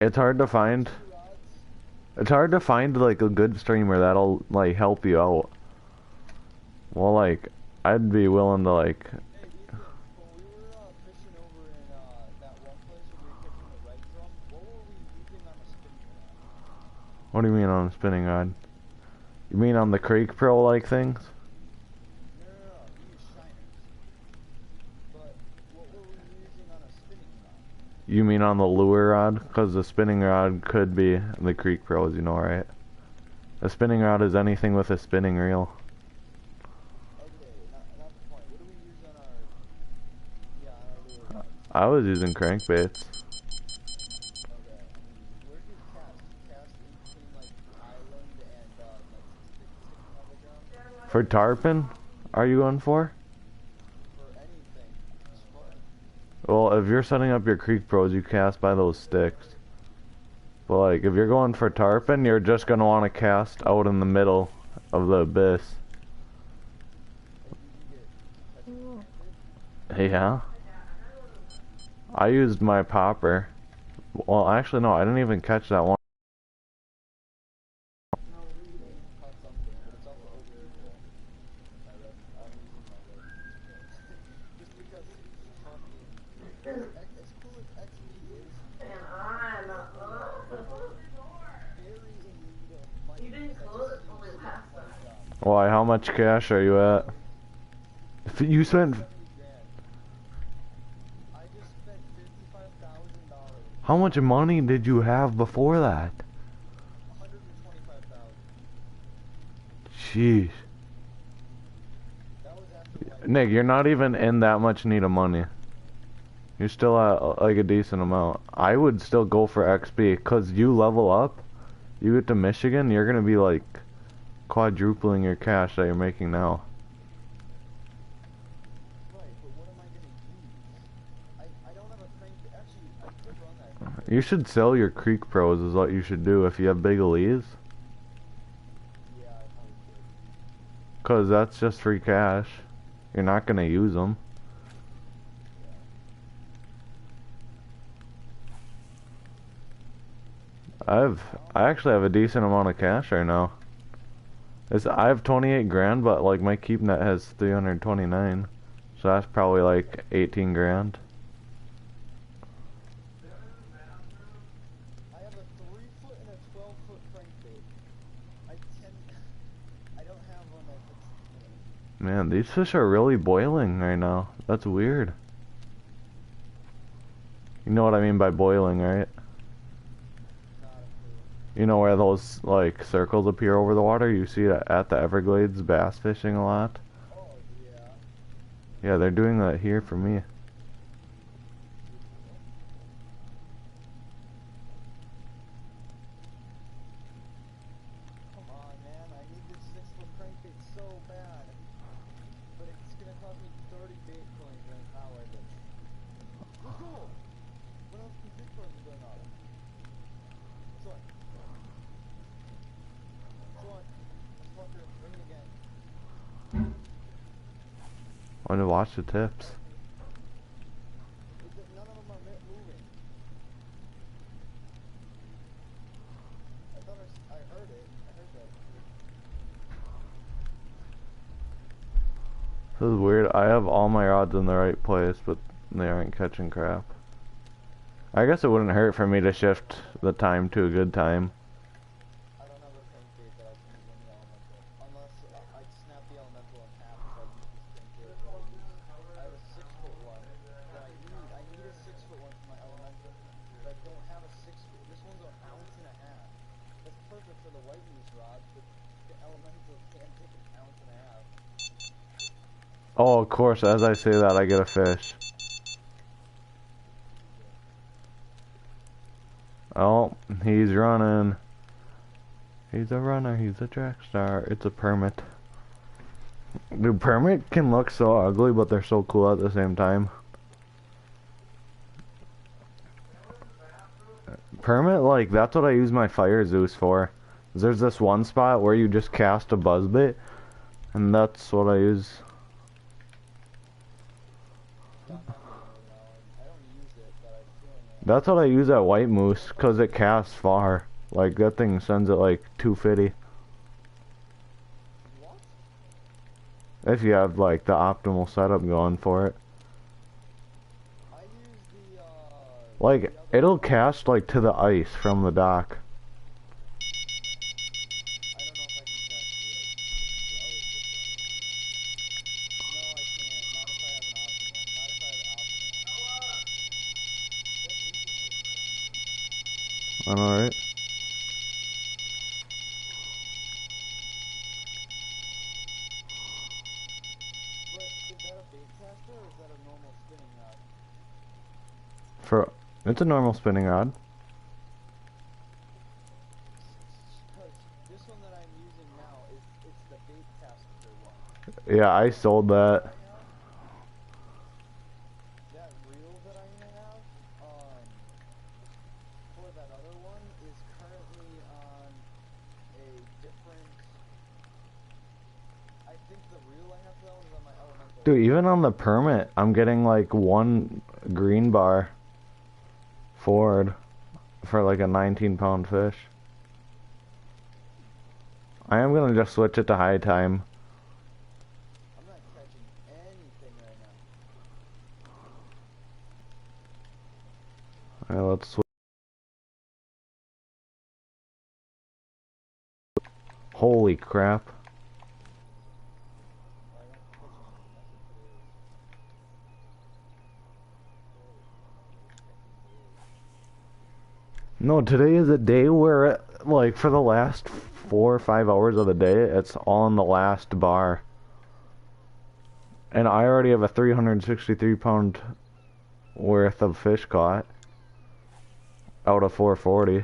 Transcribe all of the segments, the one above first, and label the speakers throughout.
Speaker 1: It's hard to find. It's hard to find like a good streamer that'll like help you out. Well, like I'd be willing to like.
Speaker 2: Hey, when we were fishing over in that one place where we were catching the red drum, what were we using on a spinning rod?
Speaker 1: What do you mean on a spinning rod? You mean on the Creek Pro like things?
Speaker 2: No. We used shiners. But what were we using on a spinning rod?
Speaker 1: You mean on the lure rod? Because the spinning rod could be the Creek Pros, you know, right? A spinning rod is anything with a spinning reel.
Speaker 2: Okay, not the point. What do we use on our, yeah, on our lure rods?
Speaker 1: I was using crankbaits.
Speaker 2: Okay, where do you cast? Do you cast in between, like, the island and, like, sticking out of the ground?
Speaker 1: For tarpon, are you going for?
Speaker 2: For anything. It's fun.
Speaker 1: Well, if you're setting up your Creek Pros, you cast by those sticks. But like, if you're going for tarpon, you're just gonna want to cast out in the middle of the abyss.
Speaker 2: Like, you get catch a crankbait?
Speaker 1: Yeah. I used my popper. Well, actually, no, I didn't even catch that one.
Speaker 2: Caught something, but it's also overeatable. I'm using my leg. Just because it's funny. As cool as XP is, very in need of money because I just use it for my job.
Speaker 1: Why? How much cash are you at? If you spent.
Speaker 2: 70 grand. I just spent $55,000.
Speaker 1: How much money did you have before that?
Speaker 2: 125,000.
Speaker 1: Jeez.
Speaker 2: That was after life.
Speaker 1: Nick, you're not even in that much need of money. You're still at like a decent amount. I would still go for XP, cause you level up, you get to Michigan, you're gonna be like quadrupling your cash that you're making now.
Speaker 2: Right, but what am I gonna use? I don't have a crankbait. Actually, I could run that crankbait.
Speaker 1: You should sell your Creek Pros is what you should do if you have big leads.
Speaker 2: Yeah, I probably could.
Speaker 1: Cause that's just free cash. You're not gonna use them. I actually have a decent amount of cash right now. I have 28 grand, but like my keep net has 329, so that's probably like 18 grand.
Speaker 2: I have a 3-foot and a 12-foot crankbait. I don't have one that's,
Speaker 1: Man, these fish are really boiling right now. That's weird. You know what I mean by boiling, right?
Speaker 2: not a clue.
Speaker 1: You know where those like circles appear over the water? You see it at the Everglades bass fishing a lot.
Speaker 2: Oh, yeah.
Speaker 1: Yeah, they're doing that here for me.
Speaker 2: Come on, man. I need this 6-foot crankbait so bad. But it's gonna cost me 30 bait coins and an hour. Let's go! What else can Bitcoin be going on? Son. Son. Let's fucker. Bring it again.
Speaker 1: I want to watch the tips.
Speaker 2: None of them are moving. I thought I heard it. I heard that.
Speaker 1: This is weird. I have all my rods in the right place, but they aren't catching crap. I guess it wouldn't hurt for me to shift the time to a good time.
Speaker 2: I don't have a crankbait that I can use on the elemental. Unless I'd snap the elemental in half if I use this crankbait. I have a 6-foot one that I need. I need a 6-foot one for my elemental. But I don't have a 6-foot. This one's an ounce and a half. That's perfect for the white moose rods, but the elemental can't take an ounce and a half.
Speaker 1: Oh, of course, as I say that, I get a fish. Oh, he's running. He's a runner, he's a track star. It's a permit. Dude, permit can look so ugly, but they're so cool at the same time. Permit, like, that's what I use my Fire Zeus for. There's this one spot where you just cast a buzzbait, and that's what I use.
Speaker 2: I don't use it, but I'm feeling it.
Speaker 1: That's what I use at White Moose, cause it casts far. Like, that thing sends it like 250.
Speaker 2: What?
Speaker 1: If you have like the optimal setup going for it.
Speaker 2: I use
Speaker 1: Like,
Speaker 2: the other
Speaker 1: it'll
Speaker 2: one.
Speaker 1: cast like to the ice from the dock.
Speaker 2: I don't know if I can cast the other system. No, I can't. Not if I have an optimal. Not if I have optimal. That's interesting.
Speaker 1: Alright.
Speaker 2: But is that a bait caster or is that a normal spinning rod?
Speaker 1: It's a normal spinning rod.
Speaker 2: Because this one that I'm using now it's the bait caster one.
Speaker 1: Yeah, I
Speaker 2: That
Speaker 1: sold
Speaker 2: reel
Speaker 1: that.
Speaker 2: that I have, for that other one is currently on a different. I think the reel I have for that one is on my elemental.
Speaker 1: Dude, even on the permit, I'm getting like one green bar forward for like a 19-pound fish. I am gonna just switch it to high time.
Speaker 2: I'm not catching anything right now.
Speaker 1: Alright, let's switch. Holy crap.
Speaker 2: I don't catching anything. That's what it is.
Speaker 1: No, today is a day where, like, for the last 4 or 5 hours of the day, it's all in the last bar. And I already have a 363-pound worth of fish caught out of 440.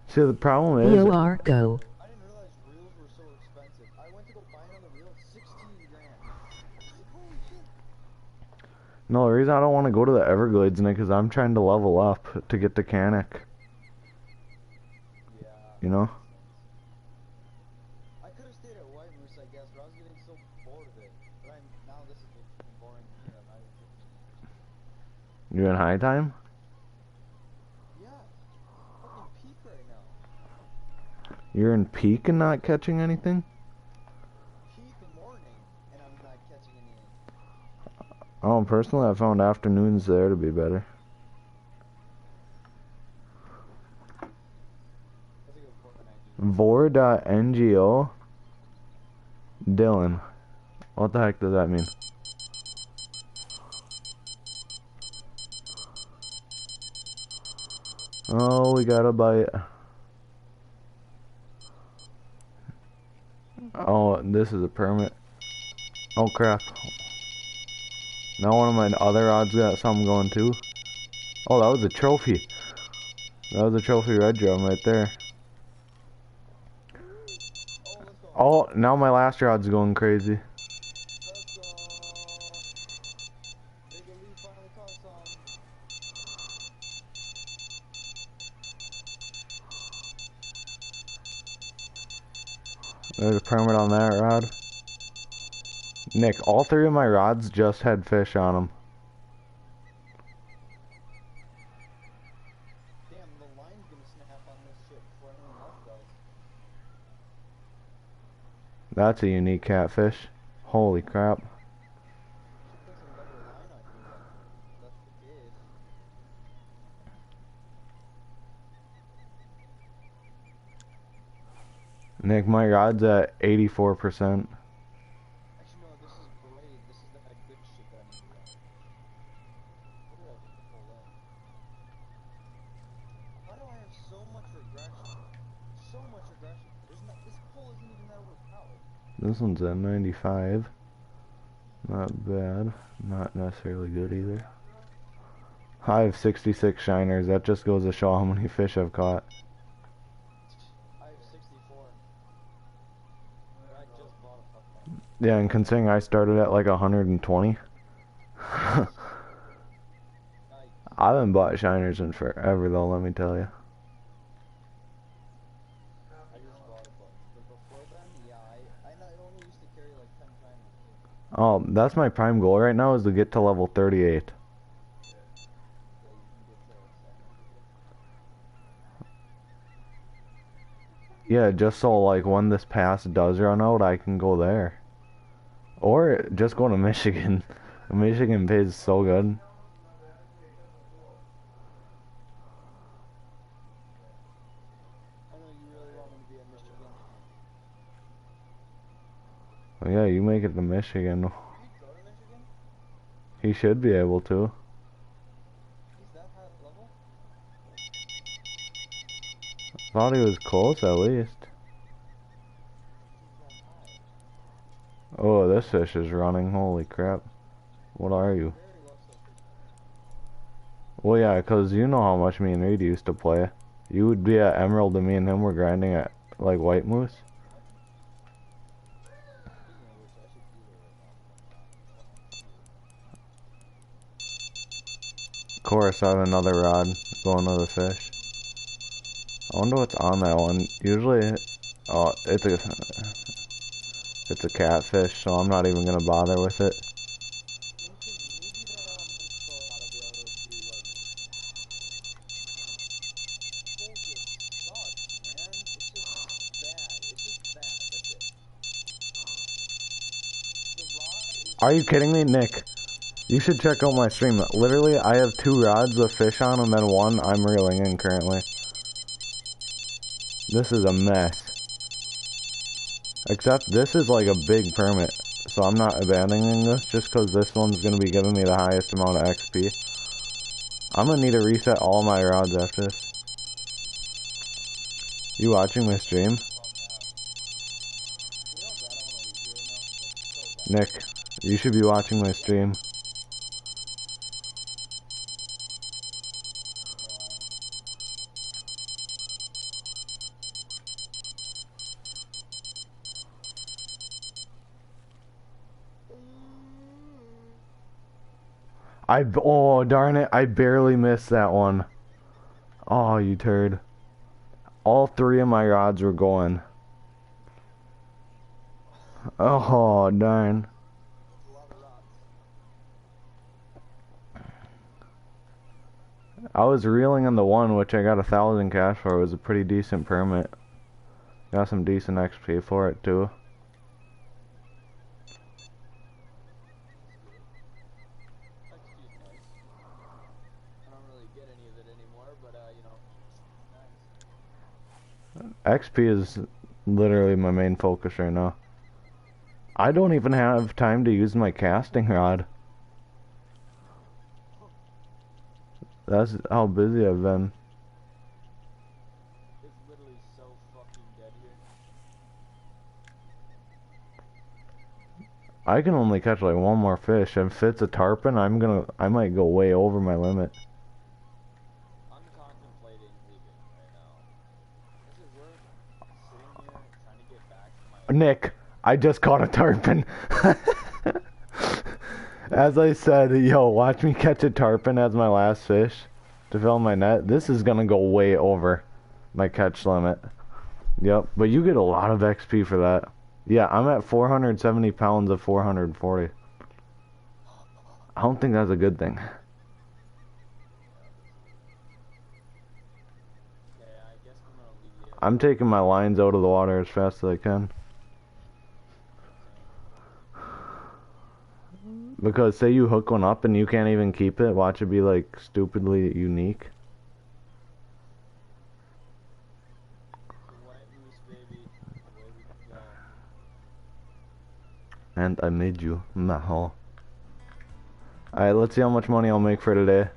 Speaker 1: See, the problem is,
Speaker 3: EOR go.
Speaker 2: I didn't realize reels were so expensive. I went to go buy another reel, 16 grand. I was like, holy shit.
Speaker 1: no, the reason I don't want to go to the Everglades, Nick, is I'm trying to level up to get to Canic.
Speaker 2: Yeah.
Speaker 1: You know?
Speaker 2: I could have stayed at White Moose, I guess, but I was getting so bored of it. But now this is getting boring to me. I'm not even tripping.
Speaker 1: You in high time?
Speaker 2: Yeah. Fucking peak right now.
Speaker 1: You're in peak and not catching anything?
Speaker 2: Peak morning, and I'm not catching anything.
Speaker 1: Oh, personally, I found afternoons there to be better.
Speaker 2: That's a good Fortnite dude.
Speaker 1: Vor.ngo Dylan. What the heck does that mean? Oh, we got a bite. Oh, this is a permit. Oh crap. Now one of my other odds got something going too. Oh, that was a trophy. That was a trophy red drum right there.
Speaker 2: Oh, let's go.
Speaker 1: Oh, now my last rod's going crazy.
Speaker 2: Let's go. Big Elite finally caught some.
Speaker 1: There's a permit on that rod. Nick, all three of my rods just had fish on them.
Speaker 2: Damn, the line's gonna snap on this shit before anyone else does.
Speaker 1: That's a unique catfish. Holy crap.
Speaker 2: Should put some better line on here then. That's the case.
Speaker 1: Nick, my rod's at 84%.
Speaker 2: Actually, no, this is great. This is that good shit that I need to run. What did I just pull in? How do I have so much regression? So much regression. This pull isn't even that overpowered.
Speaker 1: This one's at 95. Not bad. Not necessarily good either. I have 66 shiners. That just goes to show how many fish I've caught.
Speaker 2: I have 64. But I just bought a fuck ton.
Speaker 1: Yeah, and considering I started at like 120.
Speaker 2: Nice.
Speaker 1: I haven't bought shiners in forever though, let me tell you.
Speaker 2: I just bought a bunch. But before then, yeah, I only used to carry like 10 timers.
Speaker 1: Oh, that's my prime goal right now is to get to level 38.
Speaker 2: Yeah, you can get to 700.
Speaker 1: Yeah, just so like when this pass does run out, I can go there. Or just go to Michigan. Michigan pays so good.
Speaker 2: I know you really want me to be at Michigan.
Speaker 1: Yeah, you make it to Michigan.
Speaker 2: You could go to Michigan?
Speaker 1: He should be able to.
Speaker 2: He's that high level?
Speaker 1: Thought he was close at least.
Speaker 2: He's that high.
Speaker 1: Oh, this fish is running. Holy crap. What are you?
Speaker 2: Very low still fishing.
Speaker 1: Well, yeah, 'cause you know how much me and Reed used to play. You would be at Emerald and me and him were grinding at, like, White Moose.
Speaker 2: Speaking of which, I should be there right now if I'm not.
Speaker 1: Of course, I have another rod going to the fish. I wonder what's on that one. Usually, oh, it's a catfish, so I'm not even gonna bother with it.
Speaker 2: Thinking maybe that info ought to be able to do like Pole just sucks, man. It's just bad. It's just bad. That's it. The rod is
Speaker 1: Are you kidding me, Nick? You should check out my stream. Literally, I have 2 rods with fish on them and one I'm reeling in currently. This is a mess. Except this is like a big permit, so I'm not abandoning this just because this one's going to be giving me the highest amount of XP. I'm going to need to reset all my rods after this. You watching my stream?
Speaker 2: you know bad I want to leave you right now. Like so bad.
Speaker 1: Nick, you should be watching my stream.
Speaker 2: No,
Speaker 1: Oh, darn it, I barely missed that one. Oh, you turd. All 3 of my rods were going. Oh, darn.
Speaker 2: that's a lot of rods.
Speaker 1: I was reeling on the one, which I got 1,000 cash for. It was a pretty decent permit. Got some decent XP for it, too.
Speaker 2: XP's nice. I don't really get any of it anymore, but you know, nice.
Speaker 1: XP is literally my main focus right now. I don't even have time to use my casting rod. That's how busy I've been.
Speaker 2: It's literally so fucking dead here.
Speaker 1: I can only catch like one more fish. If it's a tarpon, I might go way over my limit.
Speaker 2: I'm contemplating leaving right now. Is it worth sitting here trying to get back to my
Speaker 1: Nick, I just caught a tarpon. As I said, yo, watch me catch a tarpon as my last fish to fill my net. This is gonna go way over my catch limit. Yep, but you get a lot of XP for that. Yeah, I'm at 470 pounds of 440. I don't think that's a good thing.
Speaker 2: Okay, I guess I'm gonna leave you.
Speaker 1: I'm taking my lines out of the water as fast as I can. Because say you hook one up and you can't even keep it, watch it be like stupidly unique.
Speaker 2: White moose, baby. Away we go.
Speaker 1: And I made you, Maho. Alright, let's see how much money I'll make for today.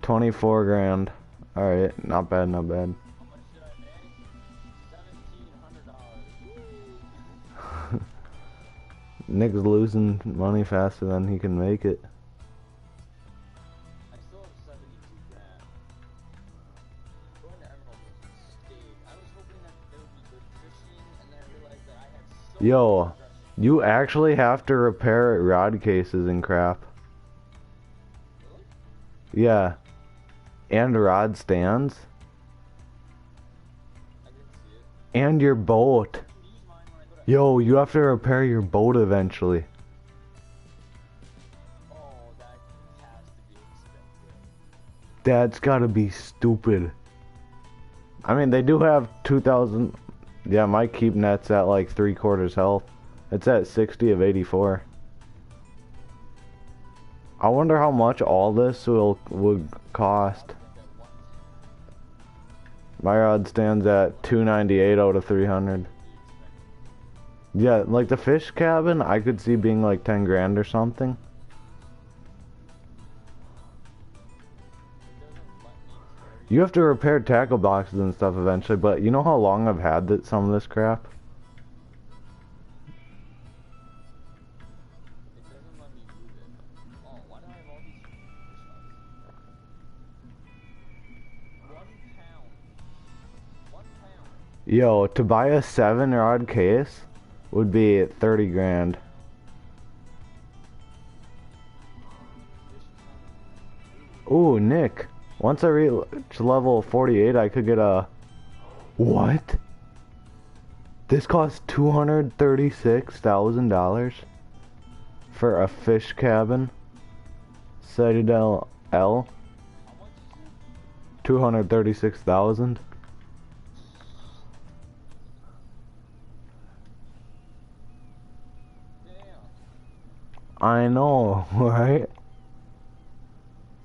Speaker 1: 24 grand. Alright, not bad, not bad.
Speaker 2: How much did I make? $1,700.
Speaker 1: Nick's losing money faster than he can make it.
Speaker 2: I still have 72 grand. Going to Emerald was a mistake. I was hoping that there would be good fishing, and then I realized that I had so
Speaker 1: Yo,
Speaker 2: much aggression.
Speaker 1: you actually have to repair rod cases and crap.
Speaker 2: Really?
Speaker 1: Yeah. And rod stands.
Speaker 2: I didn't see
Speaker 1: And your boat.
Speaker 2: I can use mine when I go to.
Speaker 1: Yo, you have to repair your boat eventually.
Speaker 2: Oh, that has to be expensive.
Speaker 1: That's gotta be stupid. I mean, they do have 2,000. Yeah, my keep net's at like 3/4 health. It's at 60 of 84. I wonder how much all this would cost. My rod stands at 298 out of 300. Yeah, like the fish cabin, I could see being like 10 grand or something. You have to repair tackle boxes and stuff eventually, but you know how long I've had some of this crap?
Speaker 2: It doesn't let me move it. Oh, why do I have all these fish nuts? 1 pound. 1 pound.
Speaker 1: Yo, to buy a 7-rod case would be 30 grand. Ooh, Nick. Once I reach level 48, I could get a... What? This costs $236,000 for a fish cabin. Citadel L.
Speaker 2: How much is it?
Speaker 1: 236,000.
Speaker 2: Damn.
Speaker 1: I know, right?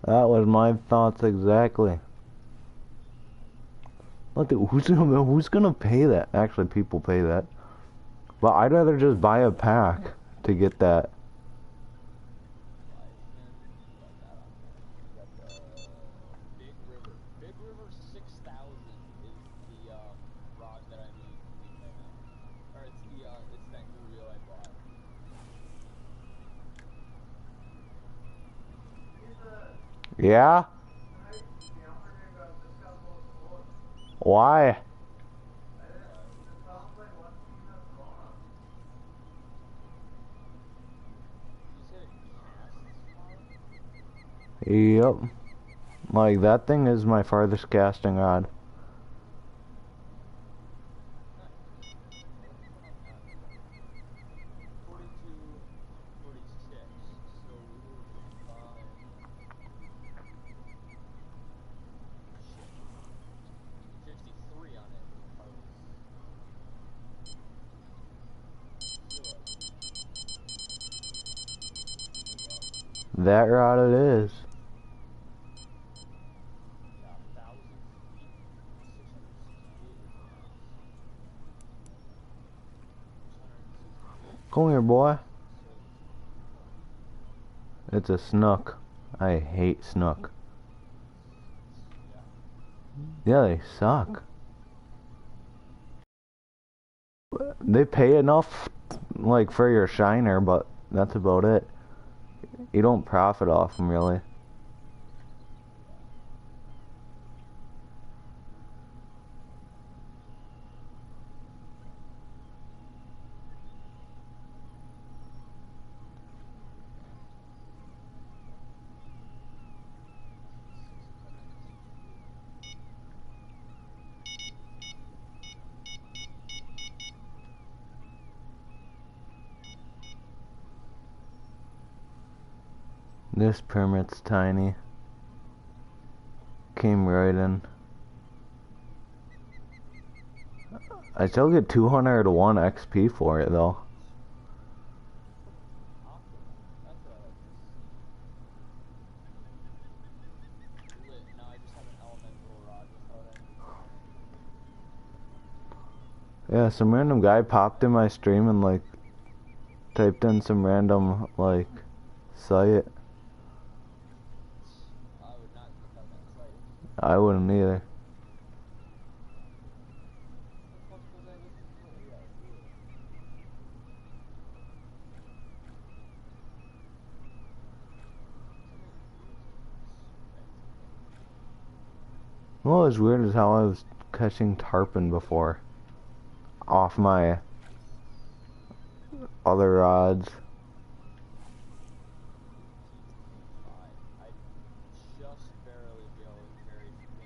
Speaker 1: That was my thoughts exactly. Look, who's gonna pay that? Actually, people pay that. But I'd rather just buy a pack to get that.
Speaker 2: Big River. Big River 6000 is the rod that I'm using right now. Or it's that new reel I bought.
Speaker 1: Yeah? Why?
Speaker 2: You said it casts far?
Speaker 1: Yep. Like, that thing is my farthest casting rod.
Speaker 2: So we were 55. Shit. 53 on it.
Speaker 1: That rod it is.
Speaker 2: Yeah, 1,000 feet. 668.
Speaker 1: Come here, boy. It's a snook. I hate snook. Yeah, they suck. They pay enough, like, for your shiner, but that's about it. You don't profit off them, really. This permit's tiny. Came right in. I still get 201 XP for it, though. Yeah, some random guy popped in my stream and, like, typed in some random, like, site.
Speaker 2: I would not click on that site.
Speaker 1: I wouldn't either.
Speaker 2: What the fuck was I looking for? Yeah,
Speaker 1: What was weird is how I was catching tarpon before. Off my other rods.
Speaker 2: I just barely be able to carry 18.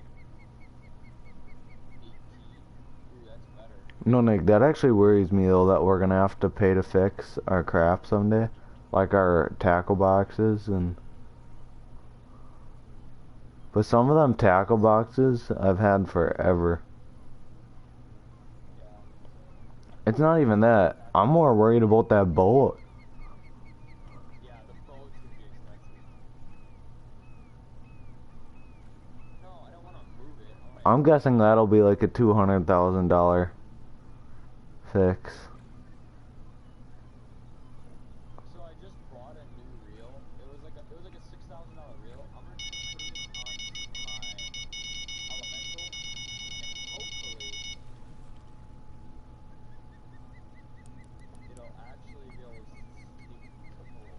Speaker 2: Ooh, that's better.
Speaker 1: No, Nick, that actually worries me though that we're gonna have to pay to fix our crap someday, like our tackle boxes and. But some of them tackle boxes I've had forever.
Speaker 2: Yeah.
Speaker 1: It's not even that. I'm more worried about that bolt.
Speaker 2: Yeah, the boat's gonna be expensive. No, I don't want to move it. I want to
Speaker 1: I'm
Speaker 2: keep
Speaker 1: guessing that'll be like a $200,000 fix.
Speaker 2: So I just bought a new reel. It was like a $6,000 reel. I'm gonna be putting it onto my elemental, and hopefully it'll actually be able to take the pull.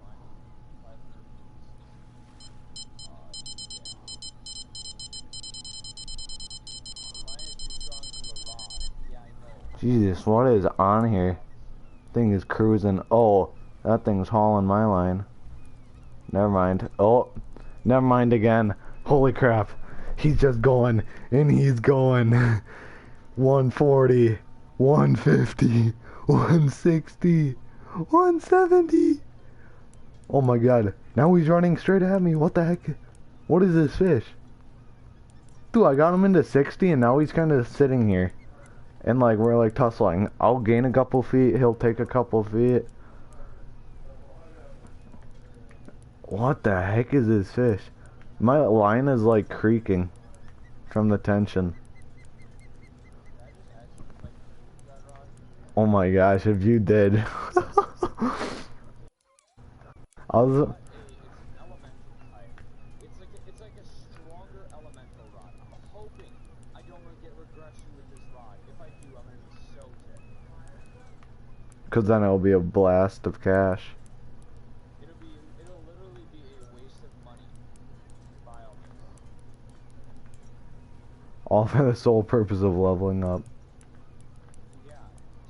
Speaker 2: Finally, 500 views. Yeah. Mine is too strong for the rod. Yeah, I know.
Speaker 1: Jesus, what is on here? Thing is cruising. Oh, that thing's hauling my line. Never mind. Oh, never mind again. Holy crap. He's just going, and he's going. 140, 150, 160, 170. Oh my god. Now he's running straight at me. What the heck? What is this fish? Dude, I got him into 60 and now he's kind of sitting here. And like, we're like tussling. I'll gain a couple feet, he'll take a couple feet. What the heck is this fish? My line is like creaking from the tension.
Speaker 2: Did I just actually like move that rod?
Speaker 1: Oh my gosh, if you did. I was,
Speaker 2: It's an elemental type. It's like a stronger elemental rod. I'm hoping I don't get regression with this rod. If I do, I'm gonna be so ticked.
Speaker 1: cause then it'll be a blast of cash.
Speaker 2: It'll literally be a waste of money to buy all these.
Speaker 1: All for the sole purpose of leveling up.
Speaker 2: Yeah,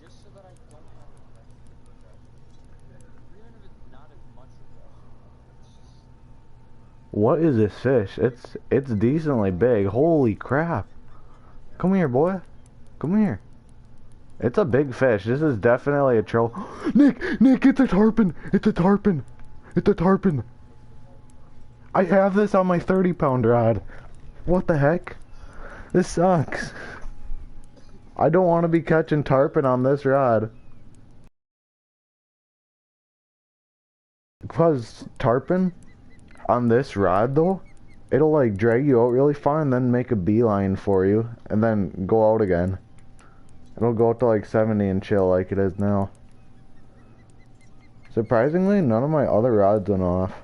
Speaker 2: just so that I don't have regression. Even if it's not as much regression, it's just
Speaker 1: What is this fish? It's decently big. Holy crap. Come here, boy. Come here. It's a big fish. This is definitely a troll. Nick, it's a tarpon. It's a tarpon. It's a tarpon. I have this on my 30-pound rod. What the heck? This sucks. I don't want to be catching tarpon on this rod. Because tarpon on this rod though, it'll like drag you out really far and then make a beeline for you and then go out again. It'll go up to like 70 and chill like it is now. Surprisingly, none of my other rods went off.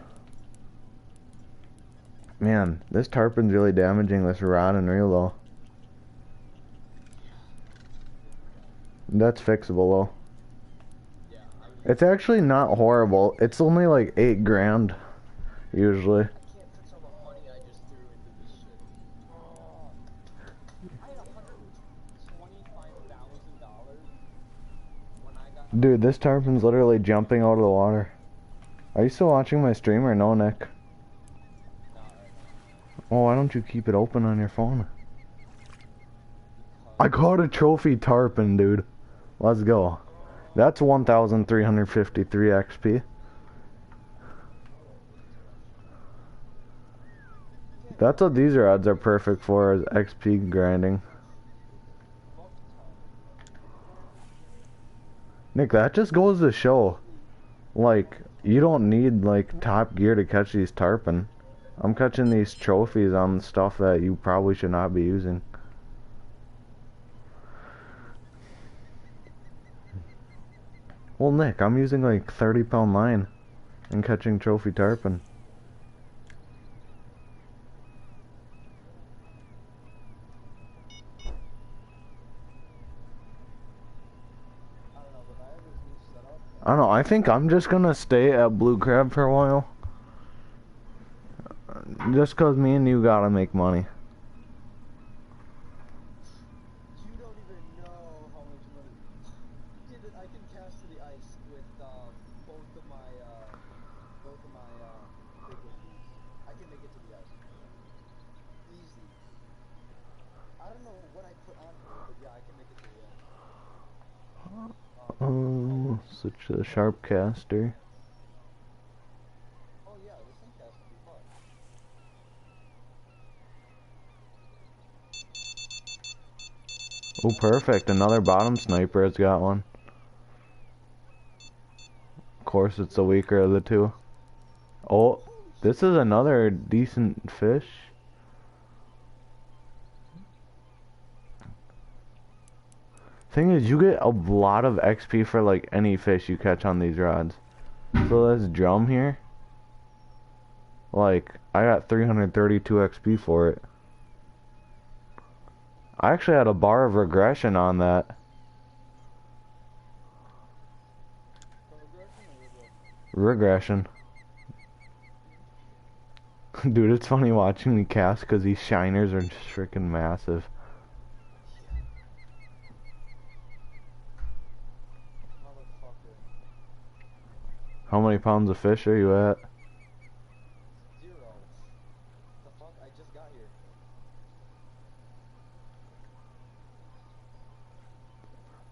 Speaker 1: Man, this tarpon's really damaging this rod and reel though. That's fixable though.
Speaker 2: yeah.
Speaker 1: It's actually not horrible. It's only like 8 grand usually.
Speaker 2: I can't fix all the money I just threw into this shit. Oh, I had $125,000 when I got.
Speaker 1: Dude, this tarpon's literally jumping out of the water. Are you still watching my stream or no, Nick?
Speaker 2: Not right now.
Speaker 1: Oh, why don't you keep it open on your phone? I caught a trophy tarpon, dude. Let's go. That's 1,353 XP. That's what these rods are perfect for, is XP grinding. Nick, that just goes to show, like, you don't need, like, top gear to catch these tarpon. I'm catching these trophies on stuff that you probably should not be using. Well, Nick, I'm using, like, 30-pound line and catching trophy tarpon.
Speaker 2: I don't know, but I have this new setup.
Speaker 1: I don't know, I think I'm just gonna stay at Blue Crab for a while. Just cause me and you gotta make money.
Speaker 2: You don't even know how much money. Dude, I can cast to the ice with both of my big ones. I can make it to the ice. Easy. don't know what I put on her, but yeah, I can make it to the end.
Speaker 1: Such a sharp caster.
Speaker 2: Oh yeah, this thing has to be fun.
Speaker 1: Oh, perfect. Another bottom sniper has got one. Of course, it's the weaker of the two. Oh, this is another decent fish. Thing is, you get a lot of XP for like any fish you catch on these rods. So this drum here, like, I got 332 XP for it. I actually had a bar of regression on that. Regression. Dude, it's funny watching me cast because these shiners are just freaking massive.
Speaker 2: Motherfucker.
Speaker 1: How many pounds of fish are you at?
Speaker 2: 0. The fuck? I just got here.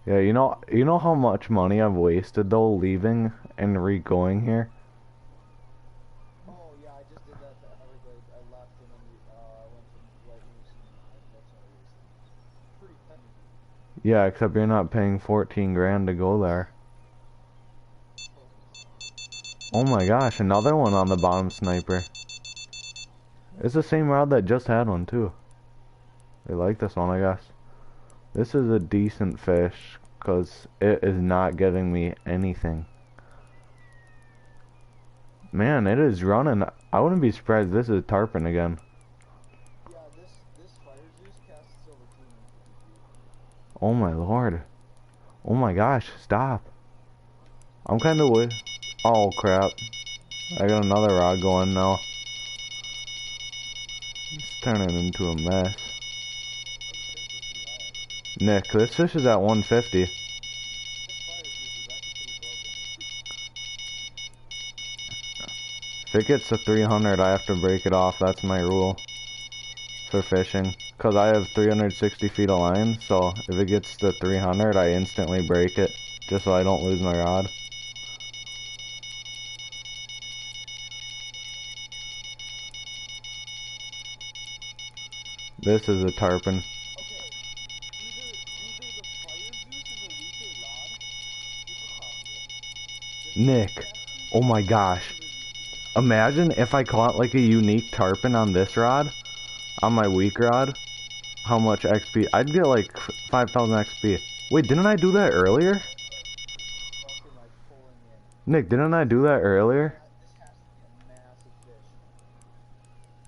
Speaker 1: Yeah, you know how much money I've wasted though leaving and re-going here?
Speaker 2: Oh yeah, I just did that to Everglades. I left and then I went to White Moose and that's what I wasted. Pretty penny.
Speaker 1: Yeah, except you're not paying 14 grand to go there. Oh my gosh, another one on the bottom sniper. It's the same rod that just had one too. They like this one, I guess. This is a decent fish, because it is not giving me anything. Man, it is running. I wouldn't be surprised if this is tarpon again.
Speaker 2: Yeah, this Fire Zeus casts over 250 feet.
Speaker 1: Oh my lord. Oh my gosh, stop. I'm kind of with... Oh crap. I got another rod going now. It's turning into a mess. Nick, this fish is at 150.
Speaker 2: This Fire Zeus is actually pretty broken.
Speaker 1: If it gets to 300, I have to break it off. That's my rule for fishing. Because I have 360 feet of line, so if it gets to 300, I instantly break it. Just so I don't lose my rod. This is a tarpon. Nick, oh my gosh. Imagine if I caught like a unique tarpon on this rod, on my weak rod, how much XP. I'd get like 5,000 XP. Wait, didn't I do that earlier? Nick, didn't I do that earlier?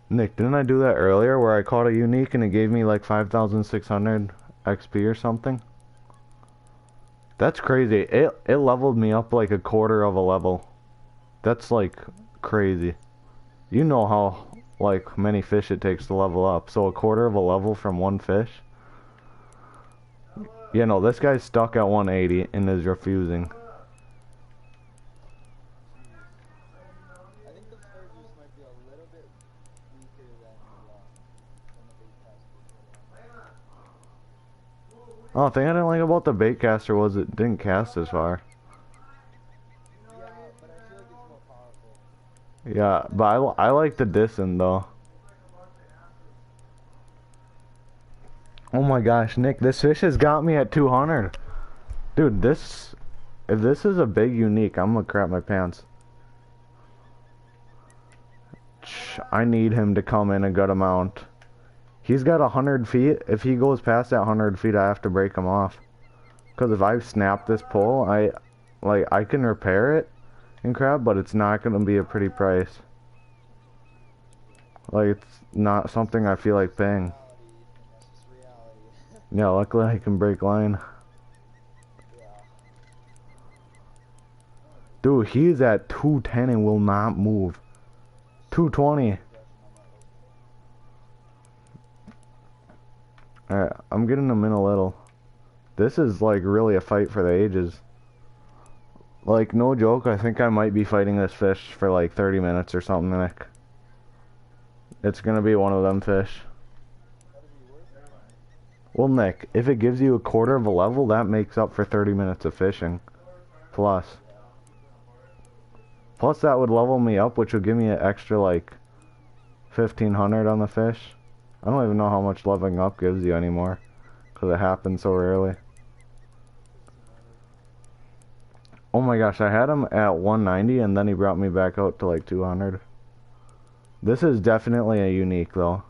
Speaker 1: Nick, didn't I do that earlier where I caught a unique and it gave me like 5,600 XP or something? That's crazy. It leveled me up like a quarter of a level. That's like crazy. You know how like many fish it takes to level up. So a quarter of a level from one fish. Yeah, no, this guy's stuck at 180 and is refusing.
Speaker 2: I think the Fire Zeus might be a little bit weaker than the bait caster.
Speaker 1: Oh, the thing I didn't like about the bait caster was it didn't cast as far.
Speaker 2: Yeah, but I feel like it's more powerful.
Speaker 1: Yeah, but I like the Dyson though. Oh my gosh, Nick, this fish has got me at 200. Dude, if this is a big unique, I'm gonna crap my pants. I need him to come in a good amount. He's got 100 feet. If he goes past that 100 feet, I have to break him off. Because if I snap this pole, I can repair it and crap, but it's not gonna be a pretty price. Like, it's not something I feel like paying. Yeah, luckily I can break line. Dude, he's at 210 and will not move. 220. Alright, I'm getting him in a little. This is like really a fight for the ages. Like, no joke, I think I might be fighting this fish for like 30 minutes or something, Nick. It's gonna be one of them fish. Well, Nick, if it gives you a quarter of a level, that makes up for 30 minutes of fishing. Plus.
Speaker 2: Yeah.
Speaker 1: Plus that would level me up, which would give me an extra, like, 1,500 on the fish. I don't even know how much leveling up gives you anymore. Because it happens so rarely.
Speaker 2: 1,500.
Speaker 1: Oh my gosh, I had him at 190 and then he brought me back out to like 200. This is definitely a unique though.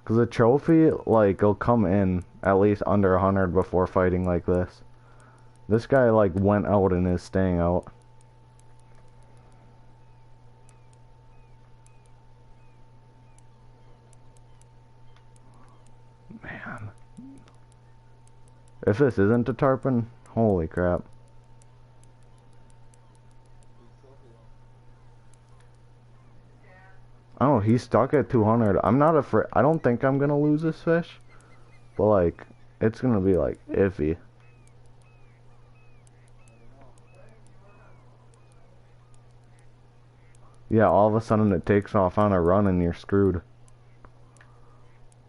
Speaker 1: Because a trophy, like, will come in at least under 100 before fighting like this. This guy, like, went out and is staying out. Man. If this isn't a tarpon, holy crap.
Speaker 2: Big trophy though.
Speaker 1: I don't know, he's stuck at 200. I'm not afraid. I don't think I'm gonna lose this fish. But, like, it's gonna be, like, iffy.
Speaker 2: Never know.
Speaker 1: Yeah, all of a sudden it takes off on a run and you're screwed.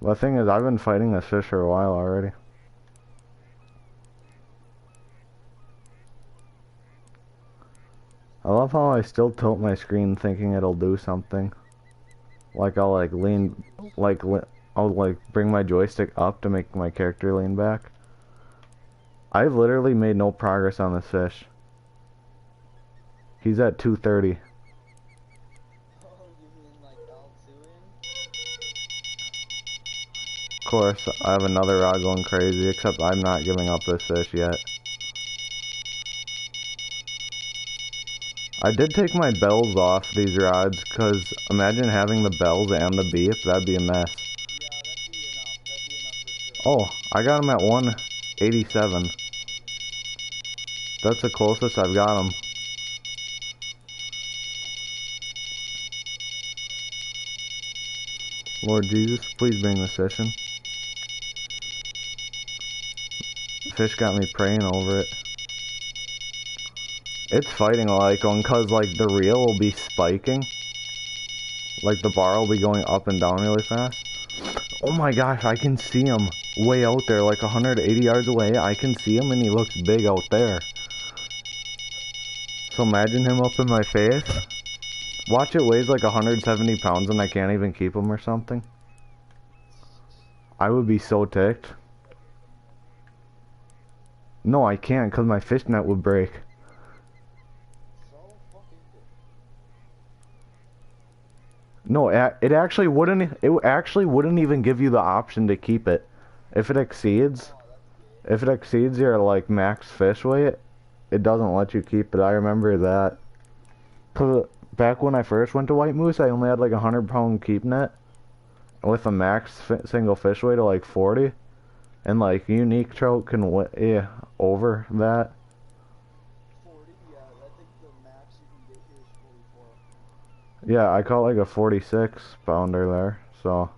Speaker 1: The thing is, I've been fighting this fish for a while already. I love how I still tilt my screen thinking it'll do something. Like I'll like lean, I'll like bring my joystick up to make my character lean back. I've literally made no progress on this fish. He's at 230.
Speaker 2: Oh, you mean like L2ing?
Speaker 1: Of course, I have another rod going crazy, except I'm not giving up this fish yet. I did take my bells off these rods, cause imagine having the bells and the beep, that'd be a mess.
Speaker 2: Yeah, that'd be enough. That'd be enough for sure.
Speaker 1: Oh, I got him at 187. That's the closest I've got him. Lord Jesus, please bring this fish in. The fish got me praying over it. It's fighting like one, cause like the reel will be spiking. Like the bar will be going up and down really fast. Oh my gosh, I can see him way out there, like 180 yards away. I can see him and he looks big out there. So imagine him up in my face. Watch, it weighs like 170 pounds and I can't even keep him or something. I would be so ticked. No, I can't, cause my fish net would break.
Speaker 2: So fucking good.
Speaker 1: No, it actually wouldn't. It actually wouldn't even give you the option to keep it. If it exceeds,
Speaker 2: Oh, that's gay.
Speaker 1: if it exceeds your like max fish weight, it doesn't let you keep it. I remember that. 'Cause back when I first went to White Moose, I only had like a 100-pound keep net with a max single fish weight of like 40, and like unique trout can yeah over that.
Speaker 2: 40, yeah, I think the max you can get here is 44.
Speaker 1: Yeah, I caught like a 46-pounder there. So,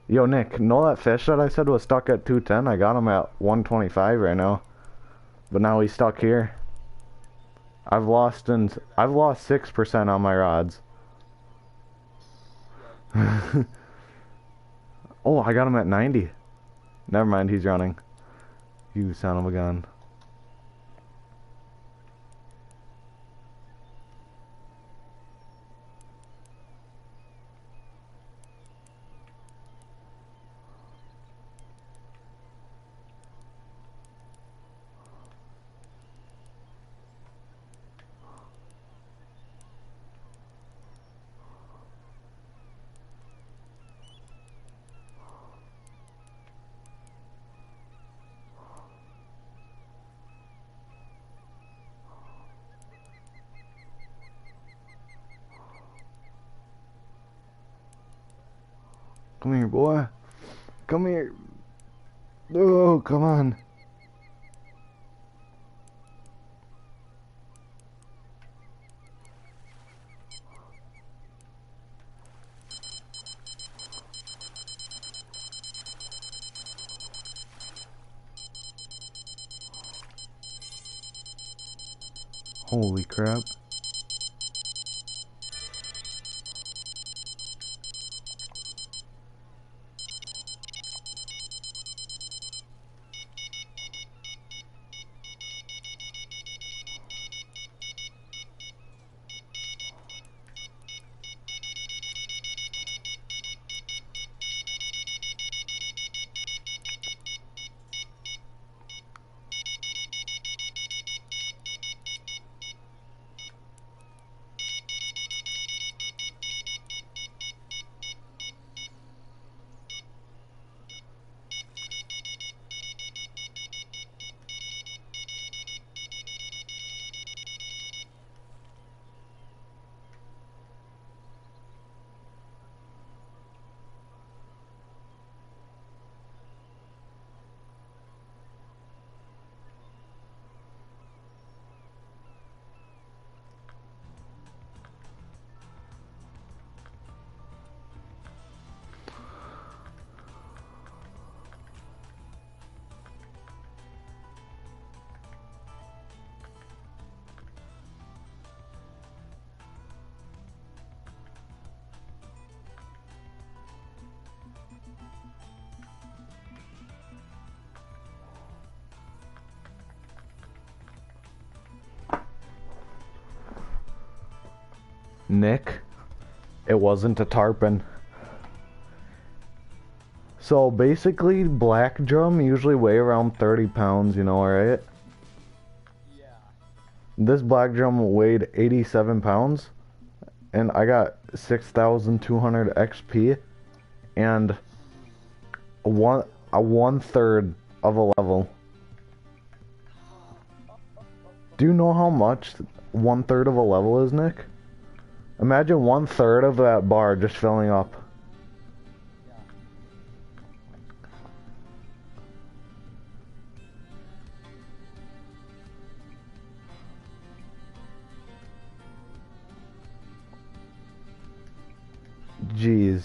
Speaker 1: yo Nick, know that fish that I said was stuck at 210? I got him at 125 right now, but now he's stuck here. I've lost 6% on my rods. Oh, I got him at 90. Never mind, he's running. You son of a gun. Come here, boy. Come here. Oh, come on. Holy crap. Nick, it wasn't a tarpon. So basically, black drum usually weigh around 30 pounds, you know, right?
Speaker 2: Yeah.
Speaker 1: This black drum weighed 87 pounds, and I got 6,200 XP, and one third of a level. Do you know how much one third of a level is, Nick? Imagine one third of that bar just filling up. Jeez.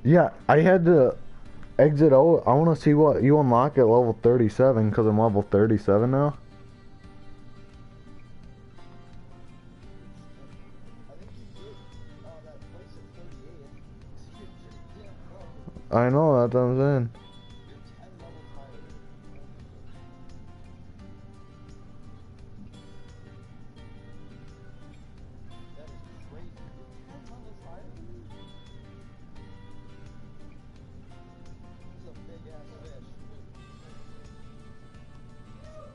Speaker 1: Yeah, I had to exit out. I want to see what you unlock at level 37 because I'm level 37 now.
Speaker 2: I think you did that place at 38. You're pretty damn close.
Speaker 1: I know, that's what I'm saying.
Speaker 2: You're 10 levels higher. That is crazy. You're 10 levels higher than me? This is a big ass fish.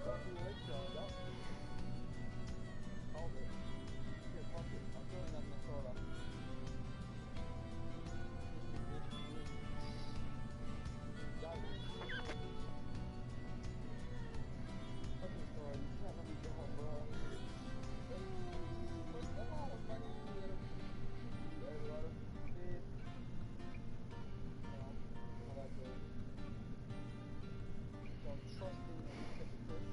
Speaker 2: Don't do it, John. Yep. Called it. Here, fuck it. I'm throwing that in the soda. Got it. Fucking story. You can't let me go, bro. Come on, buddy. There we go. See? How that goes. Don't trust me when you catch a fish.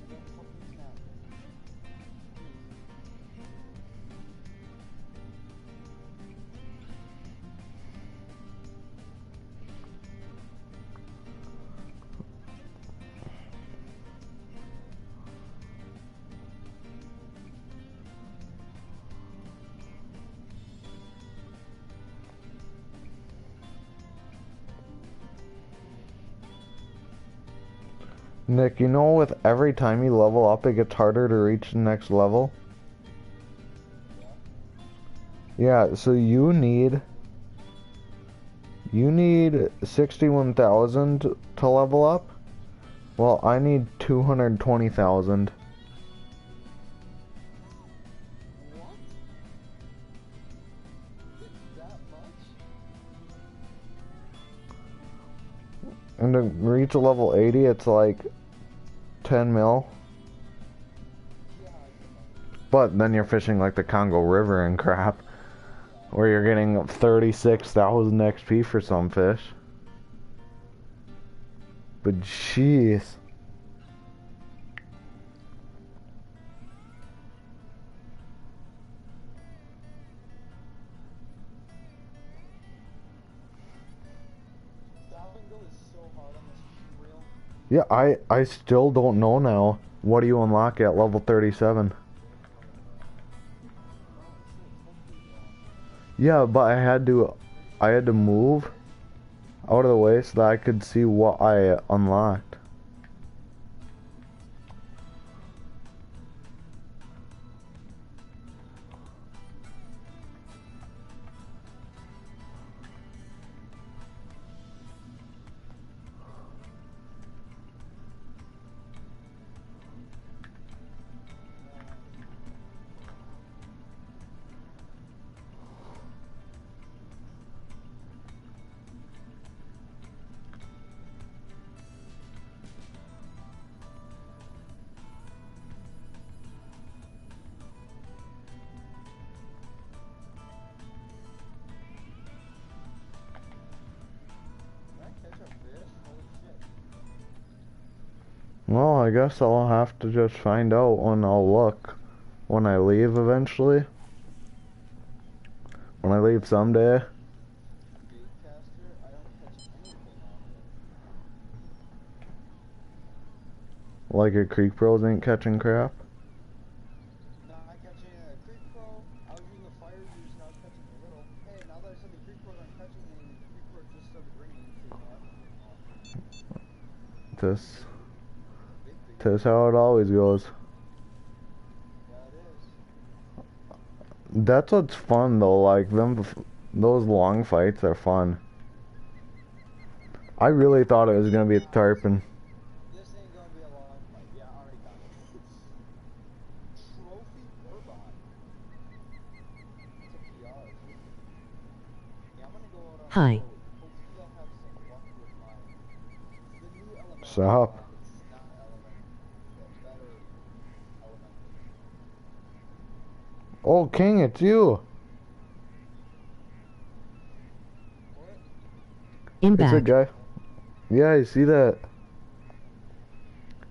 Speaker 2: Don't fucking snap.
Speaker 1: Nick, you know with every time you level up, it gets harder to reach the next level? Yeah, so you need 61,000 to level up. Well, I need 220,000.
Speaker 2: What? It's that much?
Speaker 1: And to reach a level 80, it's like 10 mil.
Speaker 2: Yeah, I can.
Speaker 1: But then you're fishing like the Congo River and crap, where you're getting 36,000 XP for some fish. But jeez.
Speaker 2: Stop-and-go is so hard on this reel.
Speaker 1: Yeah, I still don't know now. What do you unlock at level 37? Yeah, but I had to move out of the way so that I could see what I unlocked.
Speaker 2: Can I catch a fish? Holy shit.
Speaker 1: Well, I guess I'll have to just find out when I'll look when I leave eventually. When I leave someday.
Speaker 2: Baitcaster? I don't catch anything out here.
Speaker 1: Like your Creek Bros ain't catching crap.
Speaker 2: Not catching a creek pro. I was using the fire juice and I was catching a little. Hey, now that I said the creek pros aren't catching anything, the creek pros just started bringing shit back.
Speaker 1: This
Speaker 2: Big
Speaker 1: this how it always goes. That's what's fun though, like those long fights are fun. I really thought it was gonna be a tarpon.
Speaker 2: This ain't gonna be a long fight. Yeah, I already got it. Trophy Burbot. It's a PR. Yeah, I'm gonna go out on a
Speaker 3: Hi.
Speaker 2: road. Hopefully I'll have some luck with the new elemental.
Speaker 1: Sup?
Speaker 2: It's not element. The better elemental.
Speaker 1: Oh, King, it's you.
Speaker 2: What?
Speaker 3: In
Speaker 1: It's a
Speaker 3: back.
Speaker 1: guy. Yeah, I see that.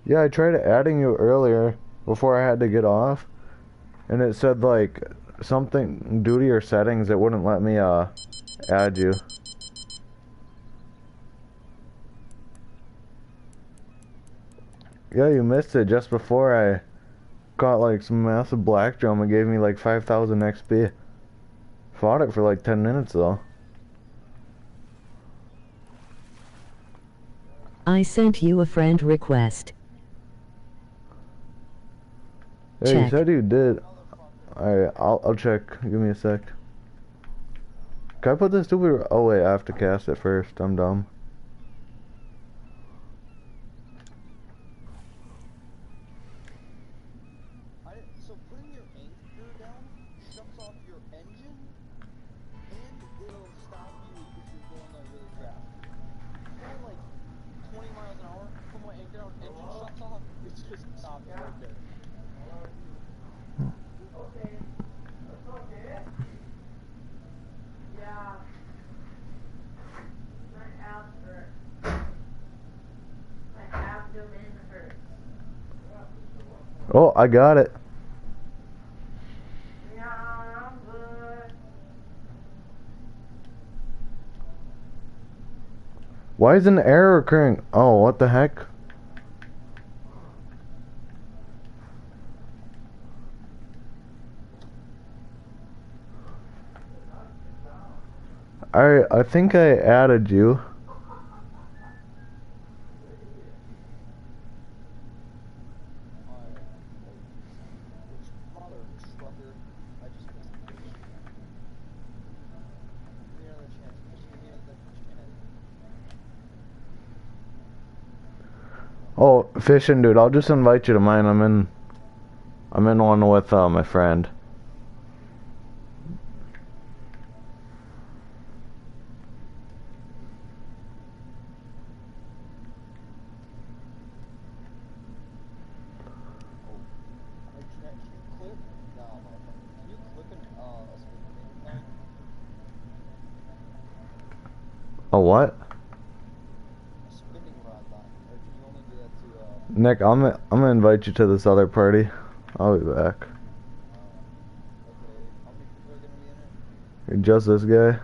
Speaker 1: Yeah, I tried adding you earlier before I had to get off, and it said like something due to your settings, it wouldn't let me add you. Yeah, you missed it just before I got like some massive black drum and gave me like 5,000 XP. Fought it for like 10 minutes though.
Speaker 3: I sent you a friend request.
Speaker 1: Yeah, you
Speaker 3: Check.
Speaker 1: said you did.
Speaker 2: Motherfucker.
Speaker 1: Alright, I'll check. Give me a sec. Can I put this stupid? Oh wait, I have to cast it first. I'm dumb.
Speaker 2: So putting your anchor down shuts off your engine, and it'll stop you if you're going like really fast. I'm going like 20 miles an hour, put my anchor down, engine shuts off, it just stops right there.
Speaker 1: Oh, I got it. Why is an error occurring? Oh, what the heck? I think I added you.
Speaker 2: Which mother trucker? I just missed the fish. Give me another chance, fish. Give me another chance.
Speaker 1: Oh, fishing, dude. I'll just invite you to mine. I'm in one with my friend.
Speaker 2: Like, can you clip? Nah, motherfucker. Can you clip a spinning line?
Speaker 1: A what?
Speaker 2: A spinning rod line, or can you only do that to
Speaker 1: Nick, I'm gonna invite you to this other party. I'll be back.
Speaker 2: okay, how many people are gonna be in it?
Speaker 1: Just this guy.
Speaker 2: Okay.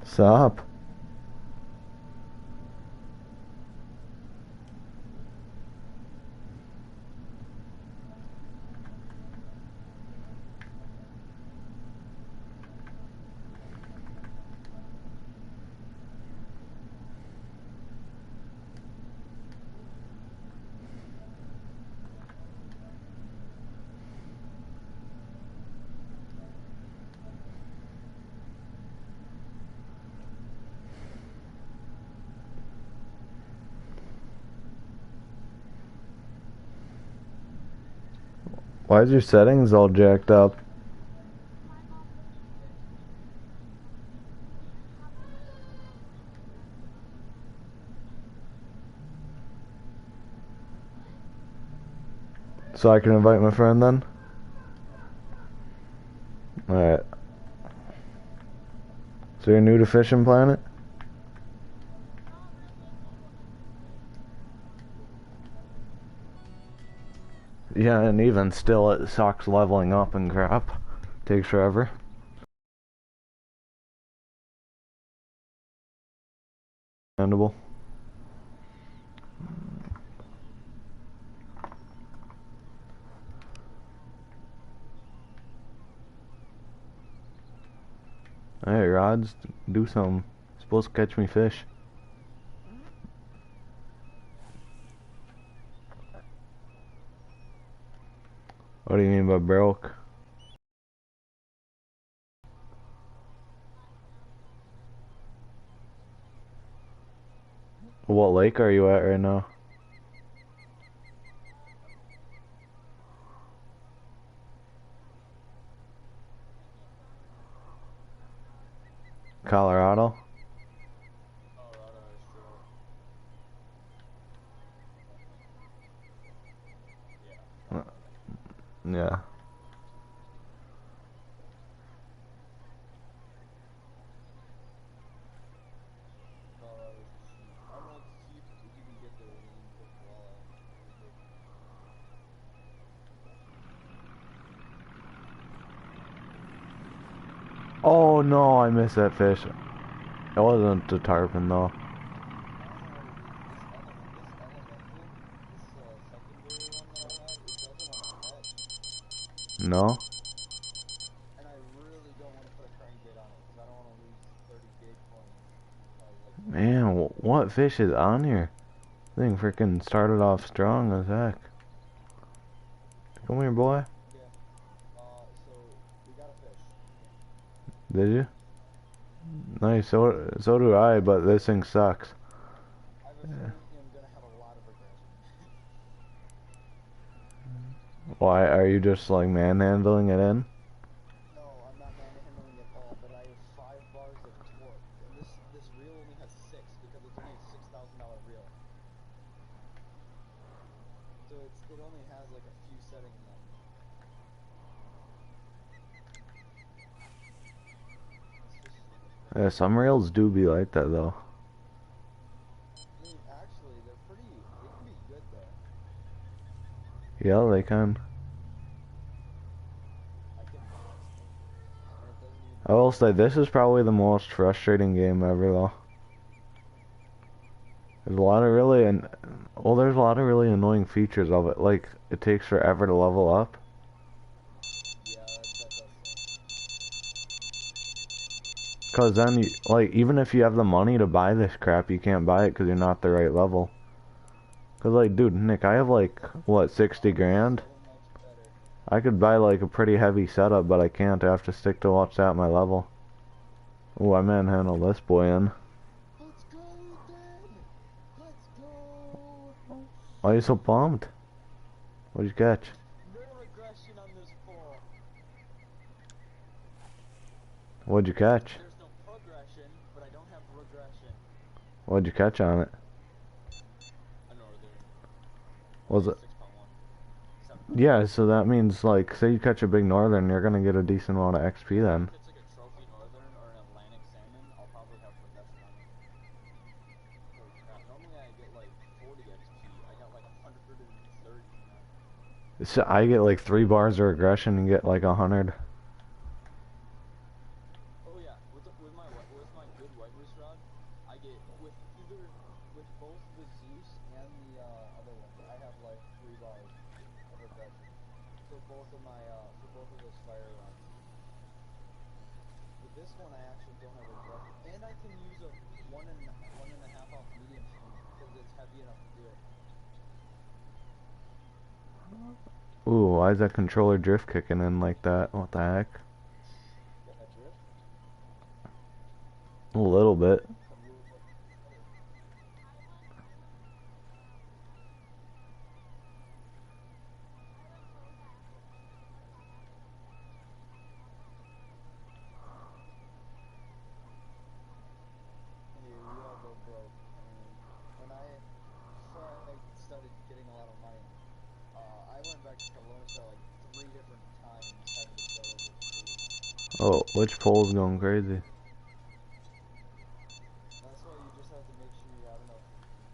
Speaker 1: Sup? Why is your settings all jacked up? So I can invite my friend then? Alright. So you're new to Fishing Planet? Yeah, and even still it sucks leveling up and crap. Takes forever. Understandable. Hey, rods, do something. You're supposed to catch me fish. What do you mean by broke? What lake are you at right now? Colorado?
Speaker 2: Colorado is short. Yeah, Colorado.
Speaker 1: Yeah.
Speaker 2: Colorado's cheap. I don't know it's cheap if you can get there with an import walleye.
Speaker 1: Oh no, I missed that fish. It wasn't a tarpon though.
Speaker 2: This secondary one that I have, it doesn't want to catch.
Speaker 1: No?
Speaker 2: And I really don't want to put a crankbait on it because I don't want to lose 30 gig points. Like
Speaker 1: Man, what fish is on here? Thing freaking started off strong as heck. Come here, boy.
Speaker 2: yeah. So we got a fish.
Speaker 1: Did you? Nice. So do I, but this thing sucks.
Speaker 2: I have a feeling I'm gonna have a lot of regression.
Speaker 1: Why are you just like manhandling it in?
Speaker 2: No, I'm not manhandling at all, but I have 5 bars of torque. And this reel only has 6 because it's only a $6,000 reel. So it only has like a few settings on it.
Speaker 1: Yeah, some reels do be like that though.
Speaker 2: I mean, actually, they can be good though.
Speaker 1: Yeah, they can.
Speaker 2: I can monster. And it doesn't even
Speaker 1: I will say this is probably the most frustrating game ever though. There's a lot of really there's a lot of really annoying features of it. Like it takes forever to level up.
Speaker 2: yeah, that does suck.
Speaker 1: Cause then you like even if you have the money to buy this crap, you can't buy it because you're not the right level. Cause like, dude, Nick, I have like what 60 grand.
Speaker 2: So much better.
Speaker 1: I could buy like a pretty heavy setup, but I can't. I have to stick to what's at my level. Ooh, I manhandle this boy in.
Speaker 2: Let's go, Ethan! Let's go!
Speaker 1: Why are you so pumped? What'd you catch?
Speaker 2: No regression on this ball.
Speaker 1: What'd you catch?
Speaker 2: There's no progression, but I don't have regression.
Speaker 1: What'd you catch on it?
Speaker 2: A northern.
Speaker 1: Was it?
Speaker 2: 6.1.
Speaker 1: Yeah, so that means like, say you catch a big northern, you're gonna get a decent amount of XP then.
Speaker 2: If it's like a trophy northern or an Atlantic salmon, I'll probably have progression on it. Holy crap, normally I get like 40 XP. I got like 130 now.
Speaker 1: So I get like 3 bars of regression and get like 100.
Speaker 2: Oh yeah, with my good white moose rod, I get with both the Zeus and the other one, I have like 3 bars of regression. For both of those fire rods. With this one, I actually don't have regression, and I can use a 1.5 ounce medium spoon because it's heavy enough to do it.
Speaker 1: Ooh, why is that controller drift kicking in like that? What the heck?
Speaker 2: Got that drift?
Speaker 1: A little bit.
Speaker 2: We all go broke. Before I started getting a lot of money, I went back to Lone Star like 3 different times having to start over food.
Speaker 1: Oh, which pole's going crazy?
Speaker 2: That's why you just have to make sure you have enough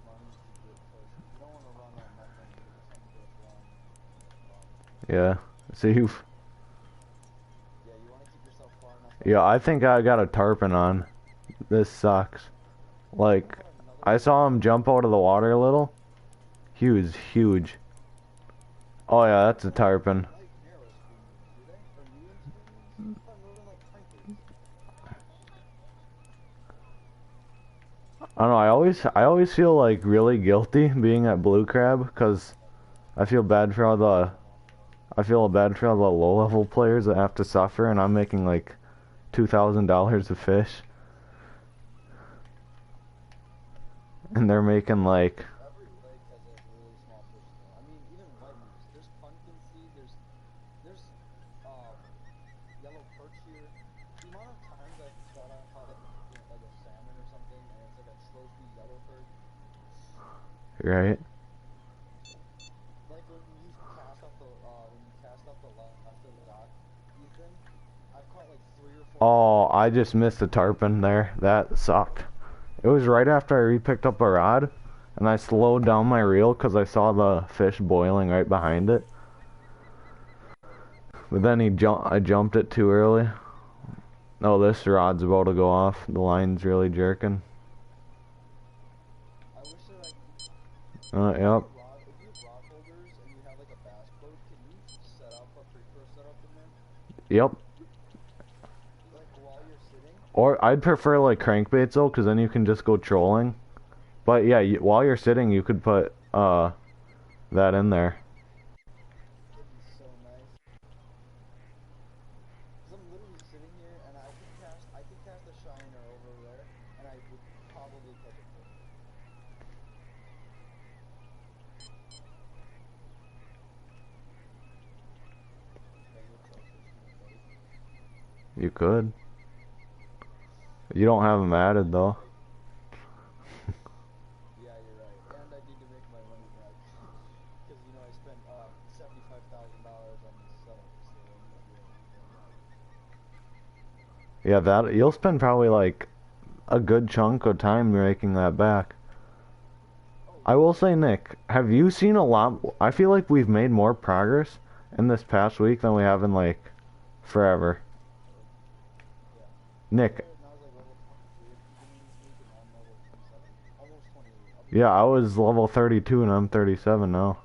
Speaker 2: money to get close. You don't want to run on nothing because if something goes wrong,
Speaker 1: Yeah. See,
Speaker 2: yeah, you want to keep yourself far enough.
Speaker 1: yeah, I think I got a tarpon on. This sucks. Like, I saw him jump out of the water a little. He was huge. Oh yeah, that's a tarpon. I don't know. I always feel like really guilty being at Blue Crab because I feel bad for all the I feel bad for all the low level players that have to suffer, and I'm making like $2,000 a fish, and they're making like
Speaker 2: Every lake has a really small fish though. I mean, even white moose. There's pumpkin seed. There's yellow perch here. The amount of times I've shot out like a salmon or something, and it's like a trophy yellow perch.
Speaker 1: right.
Speaker 2: Like when you cast off the left of the dock, Ethan, I've caught like 3 or 4
Speaker 1: Oh, I
Speaker 2: yellow
Speaker 1: just missed the tarpon there. That sucked. It was right after I repicked up a rod, and I slowed down my reel because I saw the fish boiling right behind it. But then I jumped it too early. Oh, this rod's about to go off. The line's really jerking.
Speaker 2: I wish that I
Speaker 1: Yep.
Speaker 2: if you have rod holders and you have like a bass boat, can you set up a pre-pro setup in there?
Speaker 1: Yep.
Speaker 2: Like while you're sitting?
Speaker 1: Or I'd prefer like crankbaits though, because then you can just go trolling. But yeah, while you're sitting, you could put that in there.
Speaker 2: That'd be so nice. Cause I'm literally sitting here and I could cast a shiner over there and I would probably catch a fish. Okay, you'll trout fish me, buddy.
Speaker 1: You could. You don't have them added though.
Speaker 2: Yeah, you're right. And I need to make my money back. Cause you know I spent $75,000 on this setup, so I need to be able to pay it back.
Speaker 1: Yeah, that you'll spend probably like a good chunk of time making that back.
Speaker 2: Oh
Speaker 1: I
Speaker 2: yeah.
Speaker 1: will say, Nick, have you seen a lot? I feel like we've made more progress in this past week than we have in like forever.
Speaker 2: Yeah.
Speaker 1: Nick,
Speaker 2: And I was like level 23 at the beginning of this week, and now I'm level 27. Almost 28. I'll be
Speaker 1: yeah, I
Speaker 2: 28.
Speaker 1: was level 32 and I'm 37 now.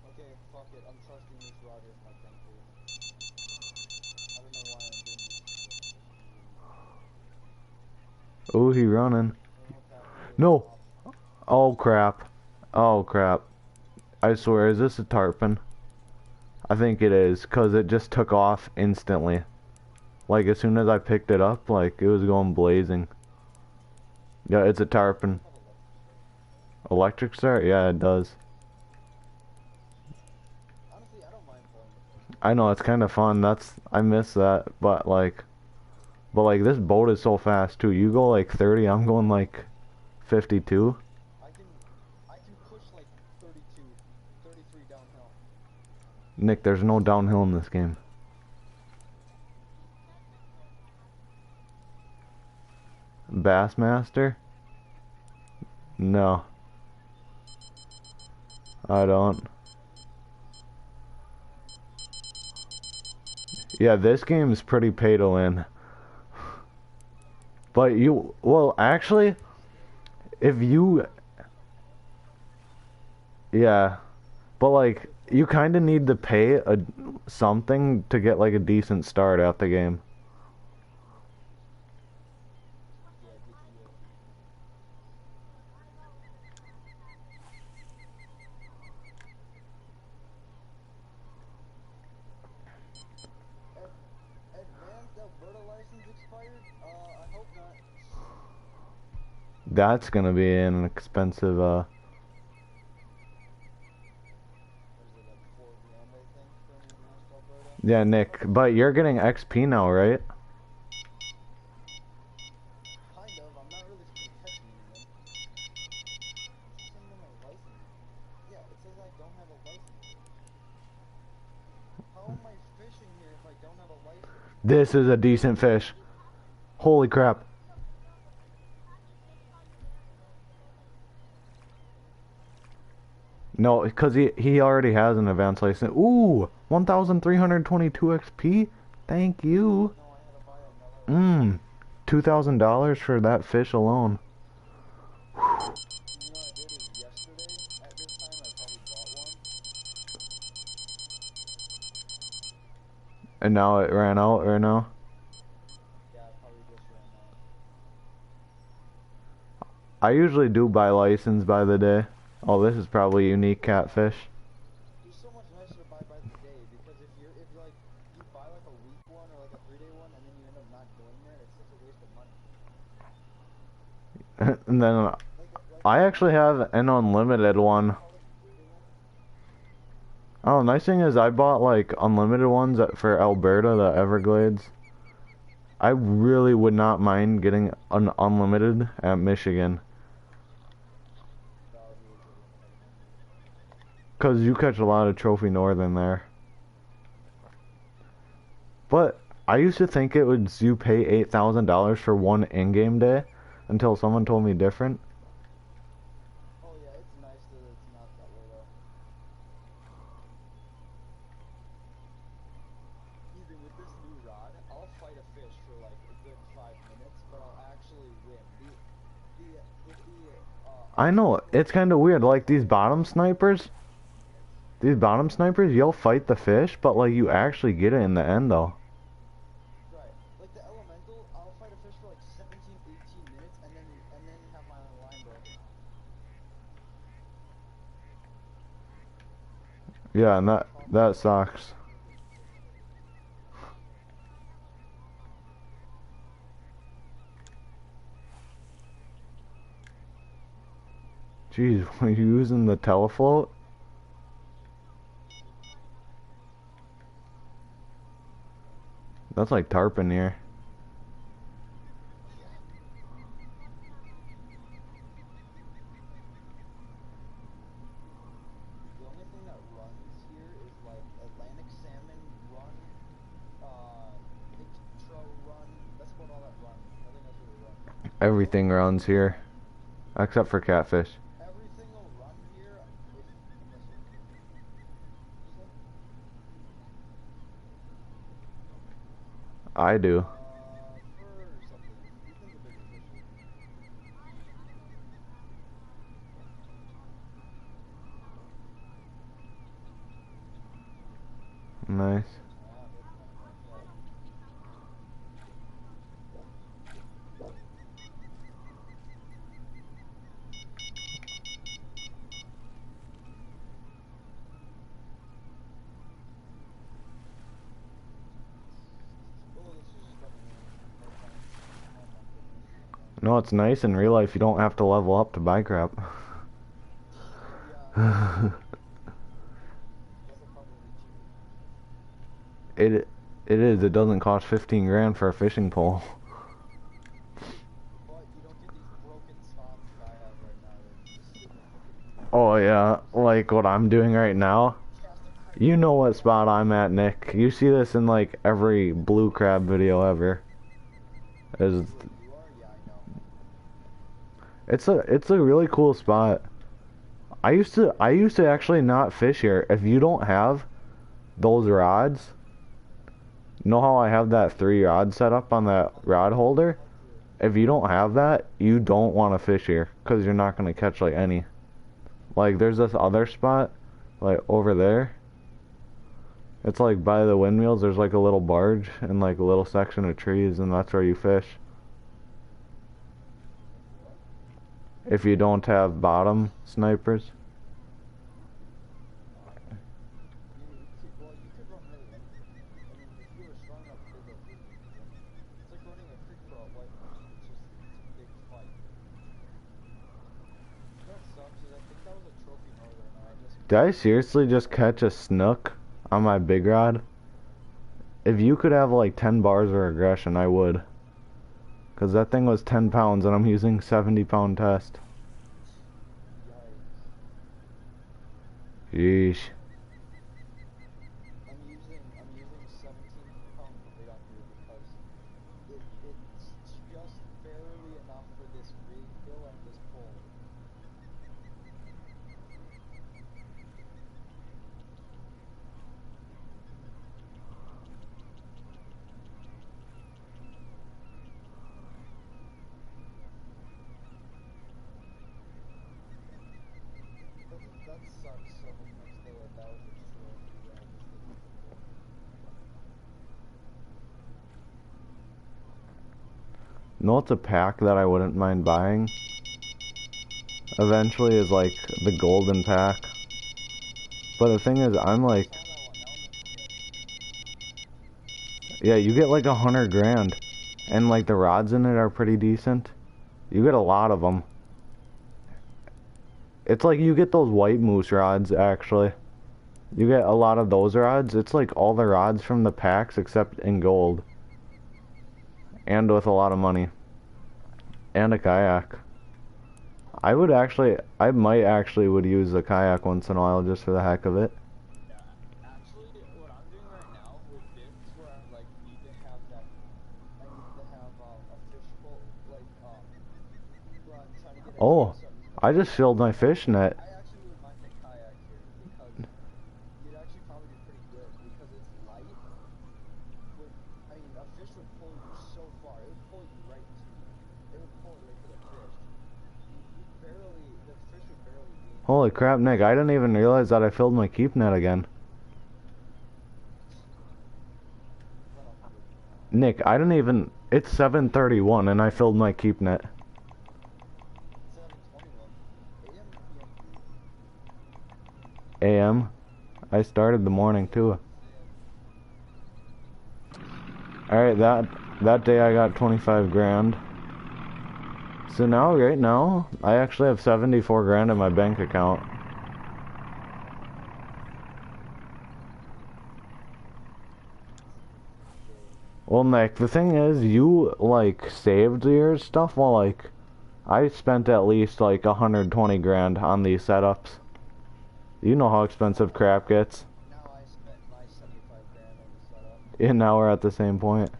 Speaker 2: Okay, fuck it. I'm trusting this rod with my crankbait. I don't know why I'm doing this shit, but I'm doing it.
Speaker 1: Ooh, he running.
Speaker 2: I don't know if that really
Speaker 1: No.
Speaker 2: pops.
Speaker 1: Oh crap. Oh crap. I swear, is this a tarpon? I think it is, cause it just took off instantly. Like as soon as I picked it up, like it was going blazing. Yeah, it's a tarpon.
Speaker 2: Have electric start.
Speaker 1: Electric start? Yeah, it does.
Speaker 2: Honestly, I don't mind pulling the fish.
Speaker 1: I know it's kind of fun. I miss that, but like this boat is so fast too. You go like 30, I'm going like 52.
Speaker 2: I can push like 32, 33 downhill.
Speaker 1: Nick, there's no downhill in this game. Bassmaster? No, I don't. Yeah, this game is pretty pay to win. But well, actually, if you, yeah, but like, you kind of need to pay something to get like a decent start at the game.
Speaker 2: Yeah, get you a decent. Advanced Alberta license expired? I hope not.
Speaker 1: That's gonna be an expensive,
Speaker 2: What is it, like 4 grand, I think, for an advanced Alberta?
Speaker 1: yeah, Nick, but you're getting XP now, right?
Speaker 2: Kind of. I'm not really catching anything. It's just saying that my license. Yeah, it says I don't have a license. How am I fishing here if I don't have a license?
Speaker 1: This is a decent fish. Holy crap. No, because he already has an advanced license. Ooh, 1,322 XP? Thank you.
Speaker 2: No, I had to buy another one.
Speaker 1: $2,000 for that fish alone.
Speaker 2: You know what I did is yesterday at this time I probably bought one.
Speaker 1: And now it ran out right now.
Speaker 2: Yeah, I probably just ran out.
Speaker 1: I usually do buy license by the day. Oh, this is probably unique catfish.
Speaker 2: It's so much nicer to buy by the day because if like you buy like a week one or like a 3-day one and then you end up not going there, it's such a waste of money.
Speaker 1: And then I actually have an unlimited one. Oh, nice thing is I bought like unlimited ones for Alberta, the Everglades. I really would not mind getting an unlimited at Michigan. Cause you catch a lot of trophy northern there. But I used to think it was you pay $8,000 for one in-game day until someone told me different.
Speaker 2: Oh yeah, it's nice that it's not that way though. Even with this new rod, I'll fight a fish for like a good 5 minutes, but I'll actually win.
Speaker 1: I know, it's kind of weird, like these bottom snipers, you'll fight the fish, but like you actually get it in the end though.
Speaker 2: Right. Like the elemental, I'll fight a fish for like 17, 18 minutes and then have my line broken.
Speaker 1: Yeah, and that sucks. Jeez, were you using the telefloat? That's like tarpon here.
Speaker 2: The only thing that runs here is like Atlantic salmon run, big trout run. That's about all that runs. Nothing else really runs.
Speaker 1: Everything runs here, except for catfish.
Speaker 2: Everything will run here
Speaker 1: I do.
Speaker 2: for something. Ethan's a bigger fisher.
Speaker 1: Nice. No, it's nice in real life. You don't have to level up to buy crap. It is. It doesn't cost 15 grand for a fishing pole.
Speaker 2: But you don't get these broken spawns that I have right now. They're just
Speaker 1: Oh yeah, like what I'm doing right now. You know what spot I'm at, Nick. You see this in like every blue crab video ever. Is it's a really cool spot. I used to actually not fish here. If you don't have those rods, know how I have that 3 rod set up on that rod holder? If you don't have that, you don't want to fish here because you're not going to catch like any. Like there's this other spot like over there. It's like by the windmills, there's like a little barge and like a little section of trees, and that's where you fish. If you don't have bottom snipers. Did I seriously just catch a snook on my big rod? If you could have like 10 bars of aggression, I would. Because that thing was 10 pounds and I'm using 70-pound test. Yeesh.
Speaker 2: I'm using 17-pound weight on here because it's just barely enough for this rig bill and this pole. That sucks so much though that was a trophy.
Speaker 1: You know what's a pack that I wouldn't mind buying? eventually is like the golden pack. But the thing is, I'm like,
Speaker 2: Saw that one. That one looks good.
Speaker 1: yeah, you get like 100 grand, and like the rods in it are pretty decent. You get a lot of them. It's like you get those white moose rods actually. You get a lot of those rods. It's like all the rods from the packs except in gold. And with a lot of money. And a kayak. I might actually would use a kayak once in a while just for the heck of it.
Speaker 2: Yeah, actually, what I'm doing right now with this, where I like need to have that, I need to have a fish boat, like where I'm trying to get a
Speaker 1: Oh,
Speaker 2: so I'm using
Speaker 1: I just filled my fish net.
Speaker 2: I actually wouldn't mind the kayak here because you'd actually probably be pretty good because it's light. When, I mean, a fish would pull you so far, it would pull you right to, it would pull you right to the fish. You barely, the fish would barely leave.
Speaker 1: Holy crap, Nick, I didn't even realize that I filled my keep net again. Nick, I didn't even, it's 7:31 and I filled my keep net.
Speaker 2: 7:21 a.m.
Speaker 1: AM. I started the morning too. Alright, that day I got 25 grand. So now, right now, I actually have 74 grand in my bank account. Well, Nick, the thing is, you, like, saved your stuff while, like, I spent at least, like, 120 grand on these setups. You know how expensive crap gets.
Speaker 2: Now I spent my 75 grand on the setup.
Speaker 1: And now we're at the same point.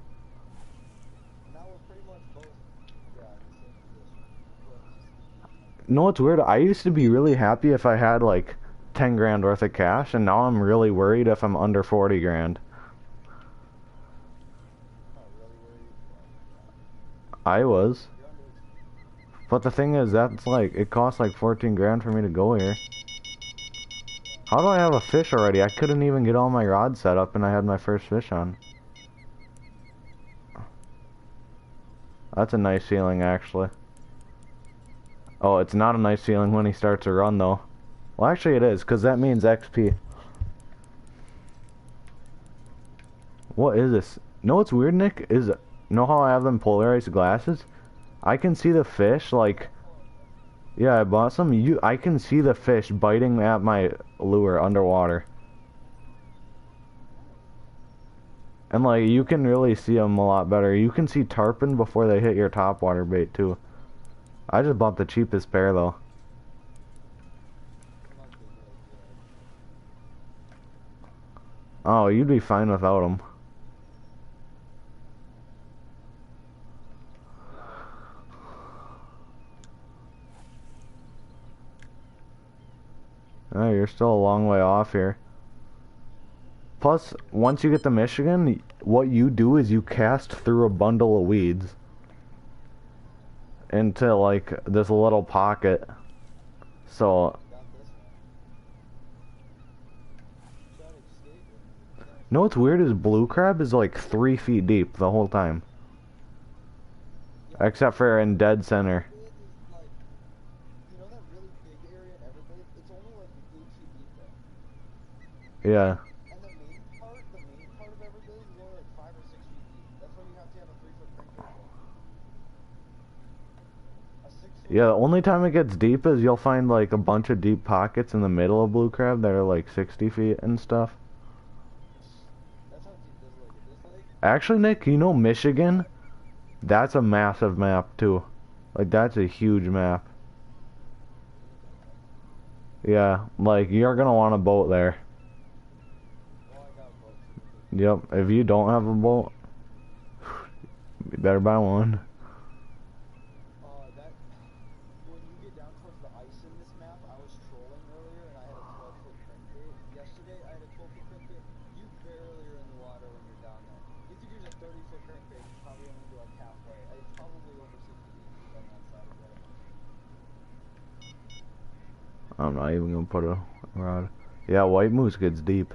Speaker 2: Now we're pretty much both, yeah, in the same position.
Speaker 1: You know what's weird? I used to be really happy if I had, like, 10 grand worth of cash, and now I'm really worried if I'm under 40 grand.
Speaker 2: Not really worried.
Speaker 1: I was.
Speaker 2: You're under,
Speaker 1: But the thing is, that's like, it costs like 14 grand for me to go here. How do I have a fish already? I couldn't even get all my rods set up and I had my first fish on. That's a nice feeling, actually. Oh, it's not a nice feeling when he starts a run, though. Well, actually it is, because that means XP. What is this? Know what's weird, Nick? Is, know how I have them polarized glasses? I can see the fish, like... Yeah, I bought some. I can see the fish biting at my lure underwater. And, like, you can really see them a lot better. You can see tarpon before they hit your topwater bait, too. I just bought the cheapest pair, though. Oh, you'd be fine without them. Oh, you're still a long way off here. Plus, once you get to Michigan, what you do is you cast through a bundle of weeds into, like, this little pocket. So, know what's weird is blue crab is like 3 feet deep the whole time. Except for in dead center.
Speaker 2: you know that really big area in Everglades? It's only like 8 feet deep there.
Speaker 1: Yeah.
Speaker 2: And the main part of Everglades is only like 5 or 6 feet deep. That's why you have to have a 3-foot crankbait there. A 6-foot.
Speaker 1: Yeah, the only time it gets deep is you'll find like a bunch of deep pockets in the middle of blue crab that are like 60 feet and stuff.
Speaker 2: That's how deep this lake is. This lake,
Speaker 1: Actually, Nick, you know Michigan? That's a massive map too. Like, that's a huge map. Yeah, like, you're gonna want a boat there.
Speaker 2: oh, I got a boat.
Speaker 1: Yep, if you don't have a boat, you better buy one.
Speaker 2: That, when you get down towards the ice in this map, I was trolling earlier and I had a 12-foot crankbait. Yesterday I had a 12-foot crankbait. You barely are in the water when you're down there. If you use a 30-foot crankbait, you probably only do like halfway. It's probably over 60 feet on that side of the lake.
Speaker 1: I'm not even gonna put a rod. Yeah, white moose gets deep.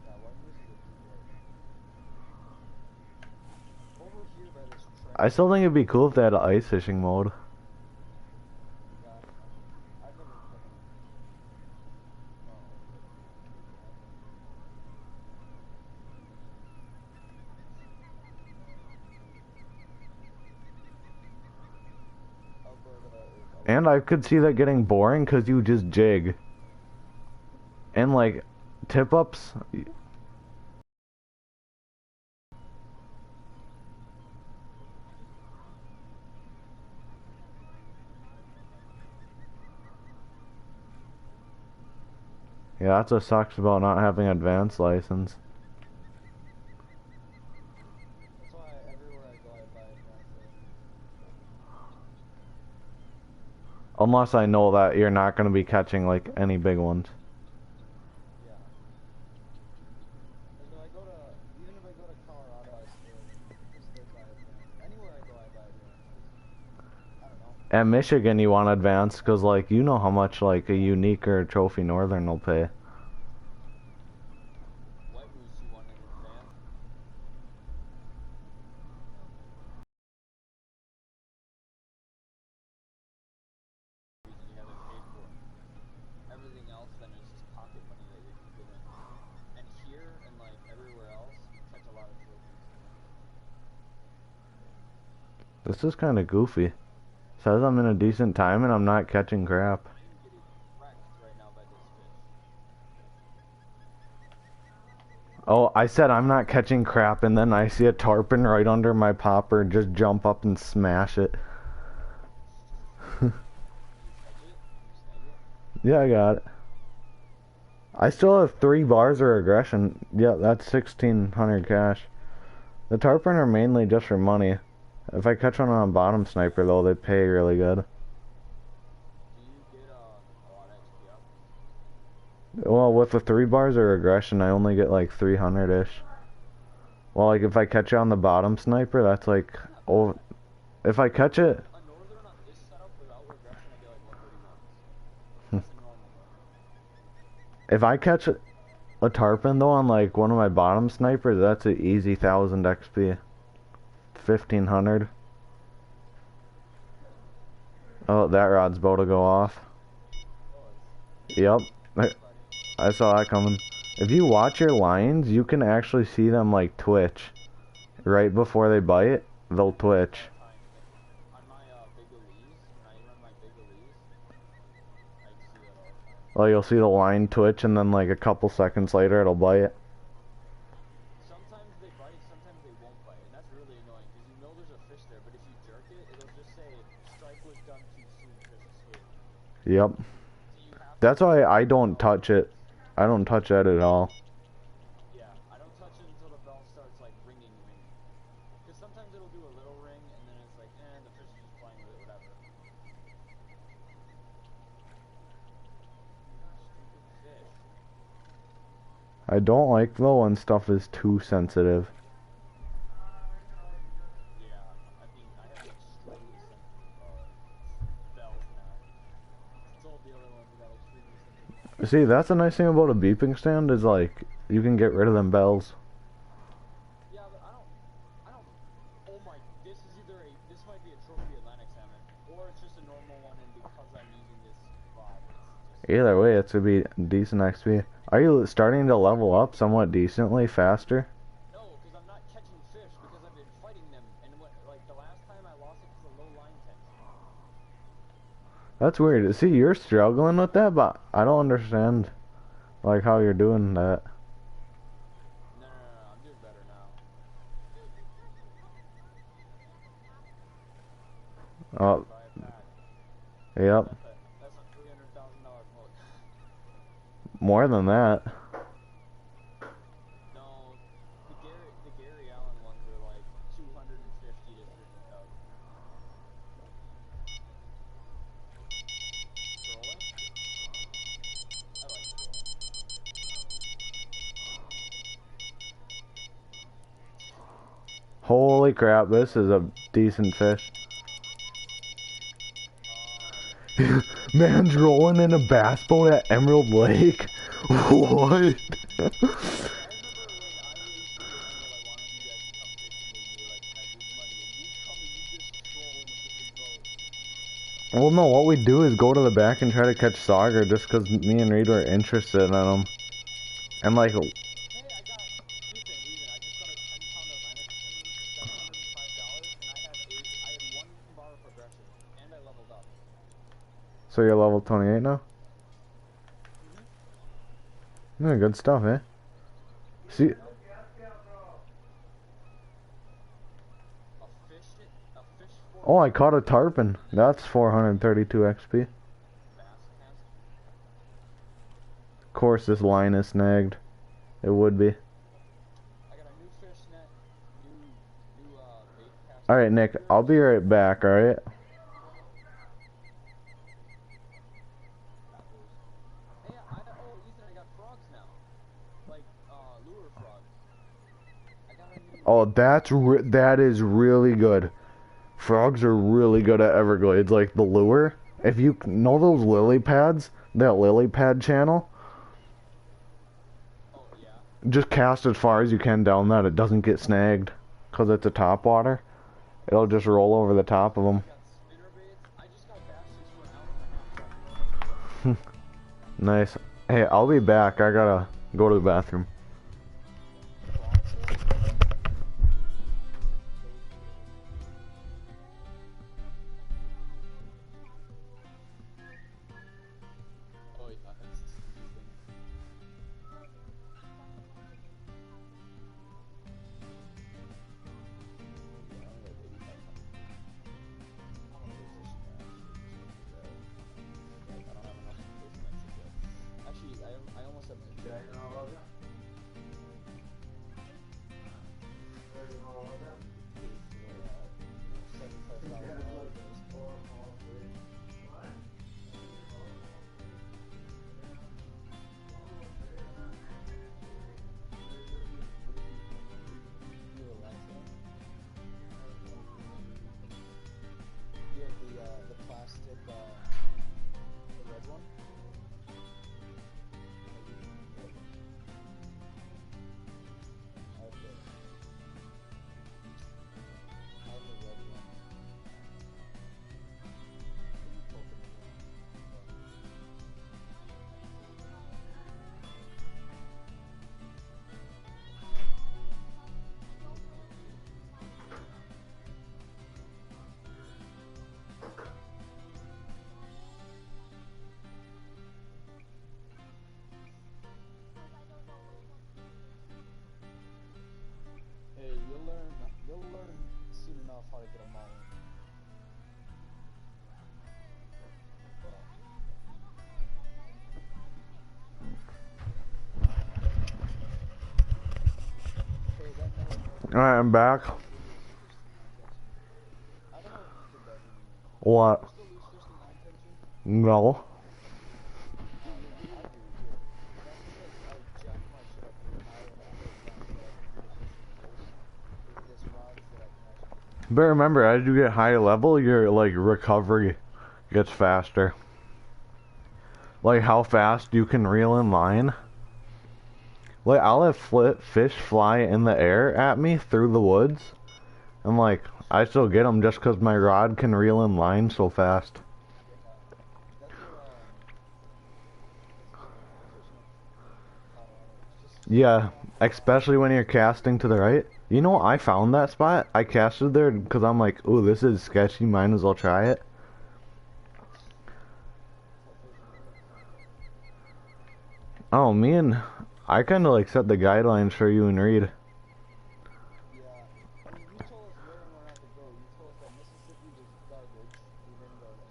Speaker 2: Yeah, one moose is a over here by this track.
Speaker 1: I still think it'd be cool if they had an ice fishing mode. And I could see that getting boring because you just jig. And like, tip-ups, yeah, that's what sucks about not having advanced license.
Speaker 2: That's why everywhere I go, I buy advanced license.
Speaker 1: Unless I know that you're not going to be catching like any big ones.
Speaker 2: Yeah. Like if I go to, even if I go to Colorado, I still buy advanced. Anywhere I go, I buy advanced. 'Cause, I don't know.
Speaker 1: At Michigan, you want advanced because like you know how much like a unique or a trophy northern will pay.
Speaker 2: White Moose, you want an advanced? Reason you haven't paid for. Everything else then is just pocket money that you're given. And here and like everywhere else, you catch a lot of trophies.
Speaker 1: This is kind of goofy. Says I'm in a decent time and I'm not catching crap.
Speaker 2: I am getting wrecked right now by this fish.
Speaker 1: Oh, I said I'm not catching crap and then I see a tarpon right under my popper, just jump up and smash it.
Speaker 2: You catch it? You snag it?
Speaker 1: Yeah, I got it. I still have 3 bars of regression. Yeah, that's 1,600 cash. The tarpon are mainly just for money. If I catch one on a bottom sniper though, they pay really good.
Speaker 2: Do you get a lot of XP up?
Speaker 1: Well, with the 3 bars of regression, I only get like 300-ish. Well, like if I catch it on the bottom sniper, that's like, oh, if I catch it,
Speaker 2: A northern on this setup without regression, I get like 130 bucks. That's a normal one.
Speaker 1: if I catch a tarpon though on like one of my bottom snipers, that's an easy 1,000 XP. 1,500. Oh, that rod's about to go off. Yep, I saw that coming. If you watch your lines, you can actually see them like twitch. Right before they bite, they'll twitch.
Speaker 2: On my big Elise, when I run my big Elise, I can see that all the time.
Speaker 1: Well, you'll see the line twitch and then like a couple seconds later it'll bite.
Speaker 2: Sometimes they bite, sometimes they won't bite, and that's really annoying because you know there's a fish there, but if you jerk it, it'll just say strike was done too soon, fish escaped.
Speaker 1: Yep.
Speaker 2: So you have
Speaker 1: That's
Speaker 2: to
Speaker 1: why I don't touch it. I don't touch that at all.
Speaker 2: yeah, I don't touch it until the bell starts like ringing. Because sometimes it'll do a little ring and then it's like, the fish is just playing with it, whatever. Stupid fish.
Speaker 1: I don't like though when stuff is too sensitive.
Speaker 2: Yeah, I mean, I have extremely sensitive bells now. I told the other ones I got extremely sensitive.
Speaker 1: See, that's the nice thing about a beeping stand is like you can get rid of them bells.
Speaker 2: Yeah, but I don't, oh my, this is either this might be a trophy Atlantic salmon, or it's just a normal one, and because I'm using this rod, it's just,
Speaker 1: Either way, it's gonna be decent XP. Are you starting to level up somewhat decently faster?
Speaker 2: no, because I'm not catching fish, because I've been fighting them, and like, the last time I lost it because of low line tension.
Speaker 1: That's weird. See, you're struggling with that, but I don't understand like how you're doing that.
Speaker 2: No, I'm doing better now.
Speaker 1: Oh,
Speaker 2: Buy it back.
Speaker 1: yep.
Speaker 2: That's a $300,000 boat.
Speaker 1: More than that.
Speaker 2: No, the Gary Allen ones are like 250 to 300,000. Trolling? I like trolling.
Speaker 1: Holy crap, this is a decent fish. Man's rolling in a bass boat at Emerald Lake. What?
Speaker 2: I remember when I was super single, I wanted you guys to come fishing with me, like, and I lose money, and you come and you just troll in the freaking boat.
Speaker 1: Well, no, what we do is go to the back and try to catch sauger just because me and Reed were interested in them. And like,
Speaker 2: Hey, I got, Ethan, I just got a 10-pound Atlantic salmon for $705, and I had 1 bar of progression, and I leveled up.
Speaker 1: So you're level 28 now? Yeah, good stuff, eh? See,
Speaker 2: A fish for
Speaker 1: oh, I caught a tarpon. That's 432 XP. Of
Speaker 2: bass cast.
Speaker 1: course, this line is snagged. It would be.
Speaker 2: I got a new fish net, new bait cast.
Speaker 1: Alright, Nick, I'll be right back, alright?
Speaker 2: Hey, Ethan, I got frogs now. Like, lure frogs. I got a new.
Speaker 1: Oh, that is really good. Frogs are really good at Everglades, like the lure. If you know those lily pads, that lily pad channel,
Speaker 2: Oh, yeah.
Speaker 1: just cast as far as you can down that. It doesn't get snagged, because it's a top water. It'll just roll over the top of them.
Speaker 2: I got spinner baits. I just got bass for an hour and a half.
Speaker 1: Nice. Hey, I'll be back. I gotta go to the bathroom.
Speaker 2: Oh, yeah, that's the thing. Actually, I almost have my the plastic, the red one. Okay. I have the red one. Hey, you'll learn soon enough how to get them all in. Hey, that never
Speaker 1: Alright, I'm back.
Speaker 2: I don't know if you did that anymore.
Speaker 1: What?
Speaker 2: Still lose fish in line tension?
Speaker 1: No.
Speaker 2: Oh yeah, I do too. That's because I jack my shit up really high and I put it down so I can do the fishing with this rods that I can actually.
Speaker 1: But remember, as you get higher level, your like recovery gets faster. Like how fast you can reel in line. Like I'll have fish fly in the air at me through the woods, and like I still get them just because my rod can reel in line so fast.
Speaker 2: That's what
Speaker 1: Yeah, especially when you're casting to the right. You know, I found that spot. I casted there because I'm like, ooh, this is sketchy. Might as well try it. Oh, I kind of like set the guidelines for you and Reed.
Speaker 2: Yeah. I mean, you told us where and where not to go. You told us that Mississippi was garbage. We didn't go there.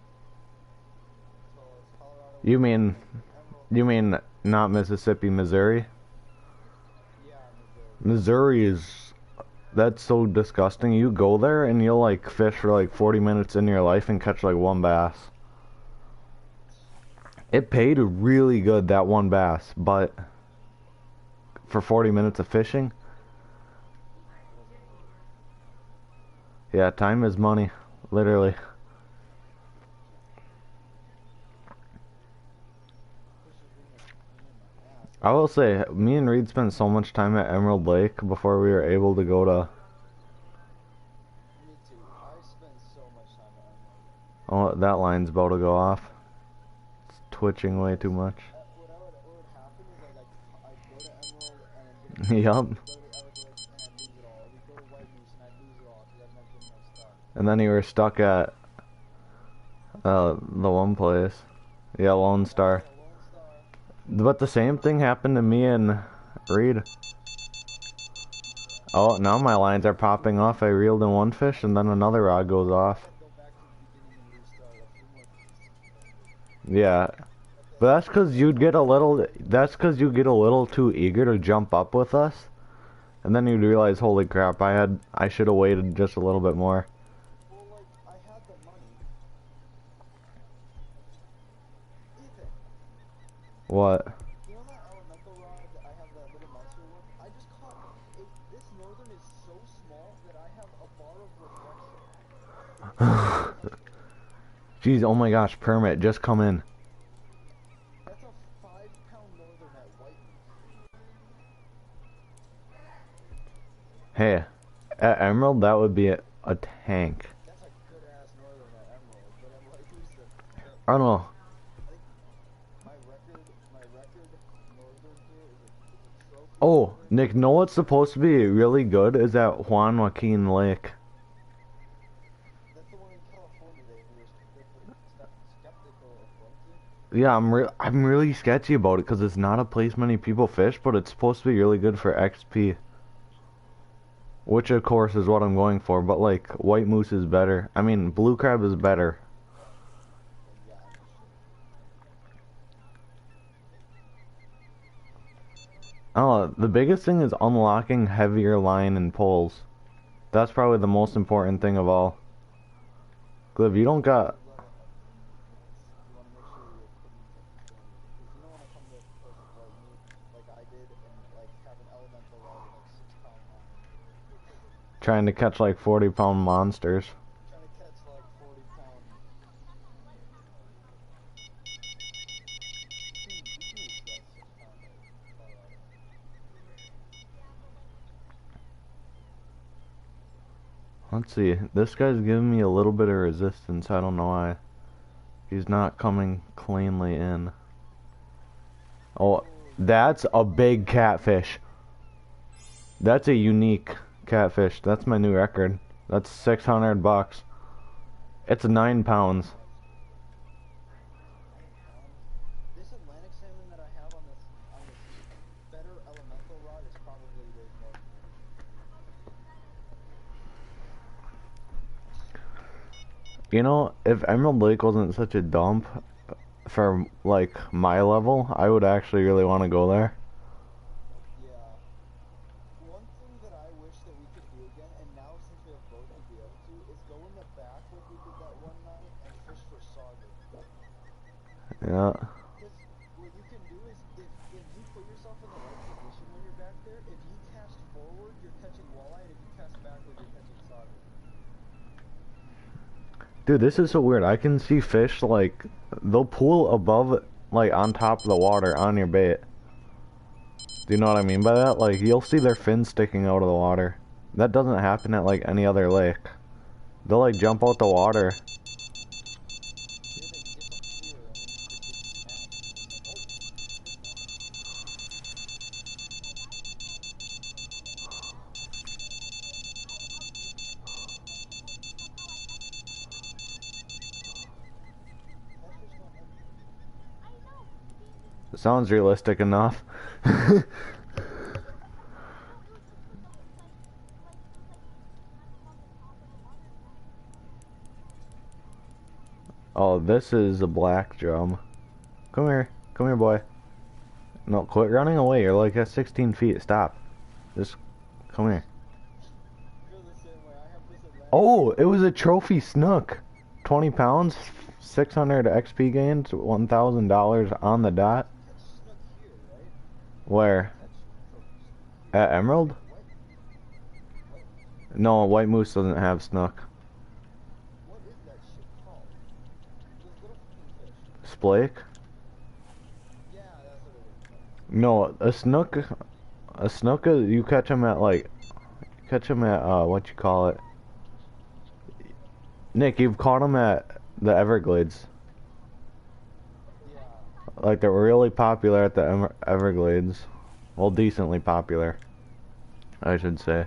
Speaker 2: You told us Colorado was
Speaker 1: You mean,
Speaker 2: Emerald.
Speaker 1: you mean not Mississippi, Missouri?
Speaker 2: Yeah, Missouri.
Speaker 1: Missouri that's so disgusting. You go there and you'll like fish for like 40 minutes in your life and catch like one bass. It paid really good, that one bass, but for 40 minutes of fishing, yeah, time is money, literally. I will say, me and Reed spent so much time at Emerald Lake before we were able to go to.
Speaker 2: Me too. I spent so much time at Emerald.
Speaker 1: Oh, that line's about to go off. It's twitching way too much.
Speaker 2: What would happen is I'd go to Emerald and then get
Speaker 1: Yup.
Speaker 2: go to Everglades and I'd lose it all. Or we'd go to White Moose and I'd lose it all because I'd never get enough stuff.
Speaker 1: And then you were stuck at the one place. Yeah, Lone Star.
Speaker 2: Yeah, Lone Star.
Speaker 1: But the same thing happened to me and Reed. Oh, now my lines are popping off. I reeled in one fish and then another rod goes off.
Speaker 2: Go back to the beginning and restart a few more times.
Speaker 1: Yeah. But that's cause you'd get a little, that's cause you get a little too eager to jump up with us. And then you'd realize, holy crap, I should have waited just a little bit more.
Speaker 2: Well, like, I had the money. Ethan,
Speaker 1: What?
Speaker 2: you know that elemental rod that I have that little monster with? I just caught it. This northern is so small that I have a bar of reflection.
Speaker 1: Jeez, oh my gosh, permit, just come in.
Speaker 2: That's a 5-pound northern at white.
Speaker 1: Hey, at Emerald, that would be a tank.
Speaker 2: That's a good ass northern at emerald. But I'm like, who's the
Speaker 1: I don't know.
Speaker 2: my record northern here is a trophy.
Speaker 1: Oh, Nick, know what's supposed to be really good is at Juan Joaquin Lake.
Speaker 2: That's the one in California that you were skeptical of going to.
Speaker 1: Yeah, I'm really sketchy about it because it's not a place many people fish, but it's supposed to be really good for XP. Which of course is what I'm going for, but like white moose is better. I mean, blue crab is better.
Speaker 2: Yeah,
Speaker 1: I don't know, the biggest thing is unlocking heavier line and poles. That's probably the most important thing of all. 'Cause if you don't got,
Speaker 2: you want to make sure you're putting something because you don't want to come to a place with white meat like I did and like have an elemental rod with like 6-pound line.
Speaker 1: trying to catch like 40-pound monsters.
Speaker 2: Trying to catch like 40-pound.
Speaker 1: Let's see, this guy's giving me a little bit of resistance, I don't know why. He's not coming cleanly in. Oh, that's a big catfish. That's a unique catfish. That's my new record. That's 600 bucks. It's 9 pounds.
Speaker 2: This Atlantic salmon that I have on this better elemental rod is probably worth more than
Speaker 1: You know, if Emerald Lake wasn't such a dump for like my level, I would actually really want to go there.
Speaker 2: Yeah. One thing that I wish that we could do again, and now since we have both to be able to, is go in the back like we did that one night and fish for sauger.
Speaker 1: Yeah.
Speaker 2: Because what you can do is, if you put yourself in the right position when you're back there, if you cast forward, you're catching walleye, and if you cast backward, you're catching sauger.
Speaker 1: Dude, this is so weird. I can see fish like they'll pool above, like on top of the water on your bait. Do you know what I mean by that? Like you'll see their fins sticking out of the water. That doesn't happen at like any other lake. They'll like jump out the water.
Speaker 2: Yeah, they disappear, and then you just get
Speaker 1: It sounds realistic enough. Oh, this is a black drum. Come here, boy. No, quit running away. You're like at 16 feet. Stop. Just come here. Oh, it was a trophy snook. 20 pounds, 600 XP gains, $1,000 on the dot. Where? At Emerald? No, White Moose doesn't have snook.
Speaker 2: What is that shit called? Those little fucking fish.
Speaker 1: Splake?
Speaker 2: Yeah, that's what it is.
Speaker 1: No, a snook, you catch them at like, what you call it? Nick, you've caught them at the Everglades.
Speaker 2: Yeah.
Speaker 1: Like they're really popular at the Everglades. Well, decently popular, I should say.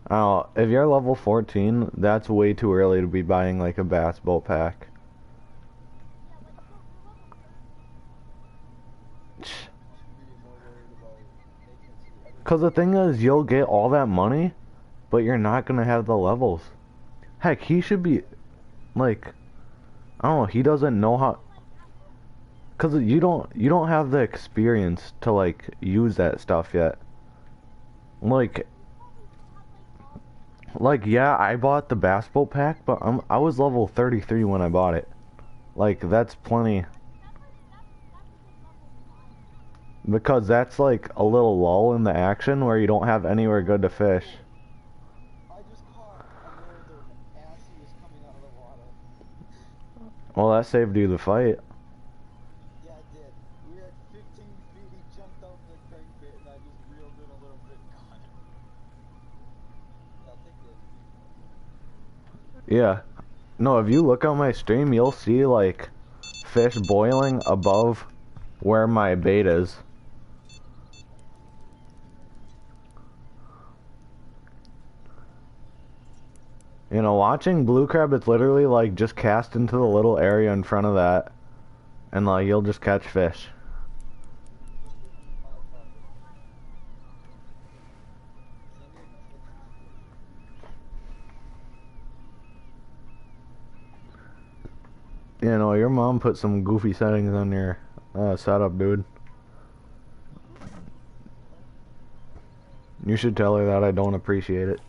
Speaker 1: Oh, if you're level 14, that's way too early to be buying like a bass boat pack. Cause the thing is, you'll get all that money, but you're not gonna have the levels. Heck, he should be, like, I don't know, he doesn't know how, cause you don't have the experience to like use that stuff yet. Like yeah, I bought the bass boat pack, but I was level 33 when I bought it. Like that's plenty. Because that's like a little lull in the action where you don't have anywhere good to fish.
Speaker 2: I just caught a northern as he was coming out of the water.
Speaker 1: Well, that saved you the fight.
Speaker 2: Yeah, it did. We were at 15 feet, he jumped off the crankbait, and I just reeled in a little bit and caught him. I'll take this.
Speaker 1: Yeah. No, if you look on my stream, you'll see like fish boiling above where my bait is. You know, watching blue crab, it's literally like just cast into the little area in front of that, and like you'll just catch fish. You know, your mom put some goofy settings on your setup, dude. You should tell her that I don't appreciate it.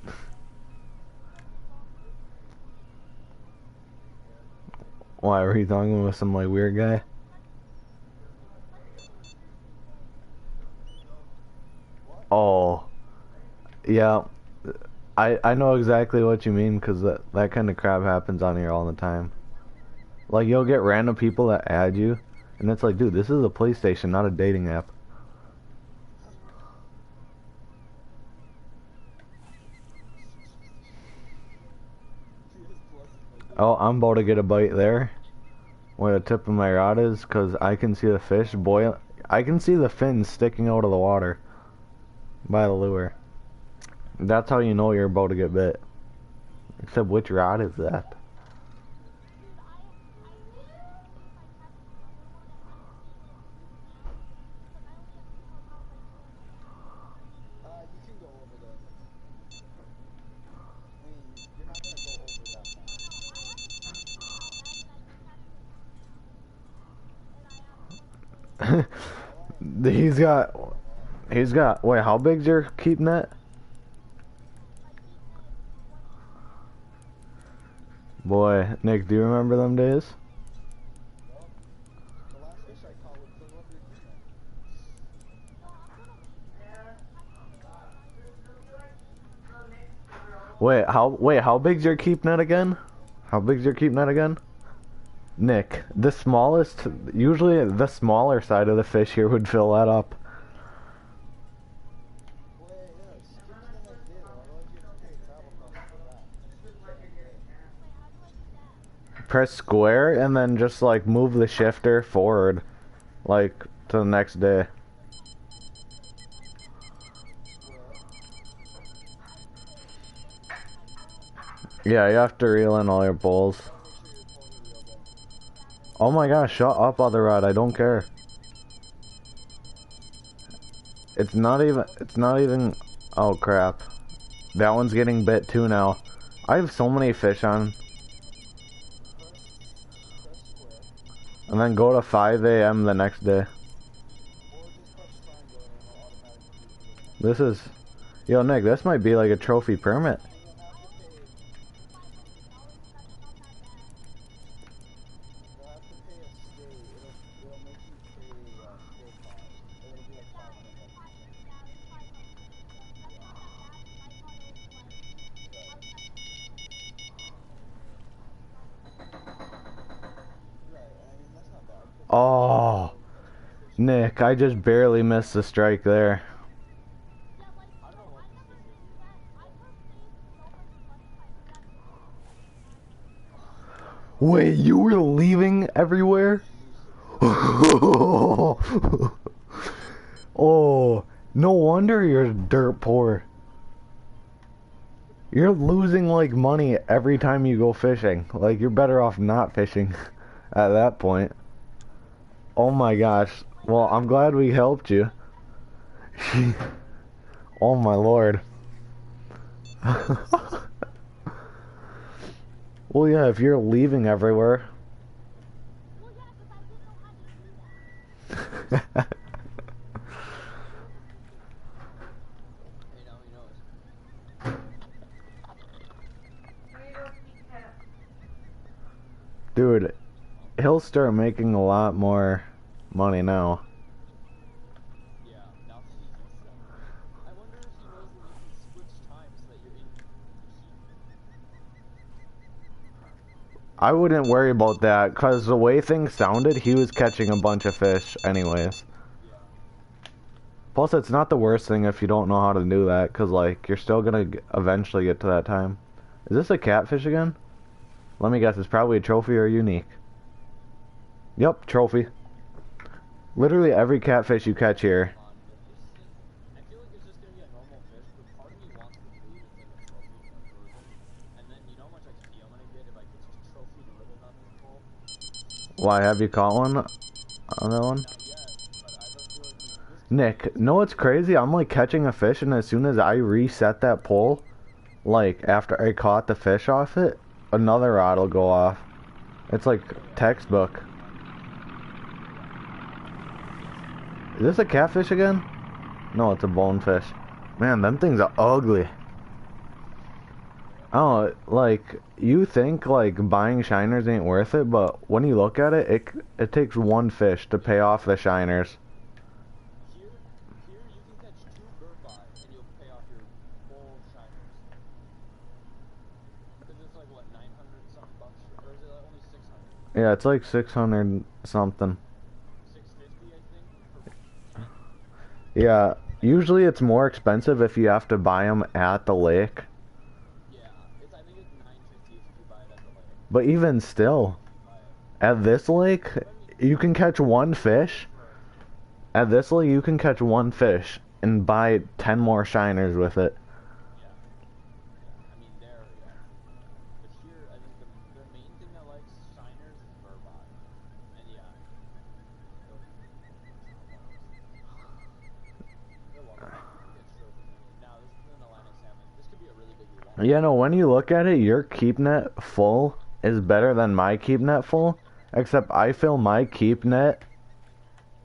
Speaker 1: Why, were you talking with some like weird guy? Oh, yeah. I know exactly what you mean, because that kind of crap happens on here all the time. Like, you'll get random people that add you, and it's like, dude, this is a PlayStation, not a dating app. Oh, I'm about to get a bite there, where the tip of my rod is, because I can see the fish boil. I can see the fins sticking out of the water by the lure. That's how you know you're about to get bit. Except, which rod is that?
Speaker 2: You can go over there. I mean, you're not gonna go over that much.
Speaker 1: He's got, wait, how big's your keep net? Boy, Nick, do you remember them days?
Speaker 2: The last fish I caught was 200 feet.
Speaker 1: Wait, how big's your keep net again? How big's your keep net again? Nick, the smallest, usually the smaller side of the fish here would fill that up.
Speaker 2: Well, yeah, skip to the next day, though. Otherwise you have to pay travel costs for that.
Speaker 1: Press square and then just like move the shifter forward, like to the next day. Yeah, you have to reel in all your poles. Oh my gosh, shut up, other rod, I don't care. It's not even, oh crap. That one's getting bit too now. I have so many fish on. And then go to 5 a.m. the next day. This is, yo Nick, this might be like a trophy permit. Oh, Nick, I just barely missed the strike there. Wait, you were leaving everywhere? Oh, no wonder you're dirt poor. You're losing like money every time you go fishing. Like you're better off not fishing at that point. Oh my gosh. Well, I'm glad we helped you. Oh my lord. Well, yeah, if you're leaving everywhere.
Speaker 2: Hey, now he knows.
Speaker 1: Dude, he'll start making a lot more money now.
Speaker 2: Yeah, now that he thinks so. I wonder if he knows that you can switch times so that you're in the heat.
Speaker 1: I wouldn't worry about that, cause the way things sounded, he was catching a bunch of fish anyways.
Speaker 2: Yeah.
Speaker 1: Plus, it's not the worst thing if you don't know how to do that, cause like, you're still gonna eventually get to that time. Is this a catfish again? Let me guess, it's probably a trophy or unique. Yep, trophy. Literally every catfish you catch here.
Speaker 2: Come on, but I feel like it's just gonna be a normal fish, but part of me wants to believe it's like a trophy version. And then you know how much XP I'm gonna get if I catch a trophy ribbon on this pole?
Speaker 1: Why, have you caught one on that one?
Speaker 2: Not yet, but I have a feeling this
Speaker 1: Nick, know what's crazy? I'm like catching a fish, and as soon as I reset that pole, like after I caught the fish off it, another rod will go off. It's like textbook. Is this a catfish again? No, it's a bonefish. Man, them things are ugly. Oh, like, you think, like, buying shiners ain't worth it, but when you look at it, it takes one fish to pay off the shiners.
Speaker 2: Here you can catch 2 burpeye and you'll pay off your full shiners. Because it's like, what, 900 something bucks? Or is it like only 600?
Speaker 1: Yeah, it's like 600 something.
Speaker 2: 650, I think?
Speaker 1: Yeah, usually it's more expensive if you have to buy them at the lake.
Speaker 2: Yeah, I think it's 950 if you buy it at the lake.
Speaker 1: But even still, at this lake, you can catch one fish. At this lake, you can catch one fish and buy 10 more shiners with it.
Speaker 2: Yeah. I mean, there, yeah. But here, I think the main thing that likes shiners is burbot. And yeah. They're welcome. Get trophy. Now, this is an Atlantic salmon. This could be a really big one.
Speaker 1: Yeah, no, when you look at it, your keep net full is better than my keep net full. Except I fill my keep net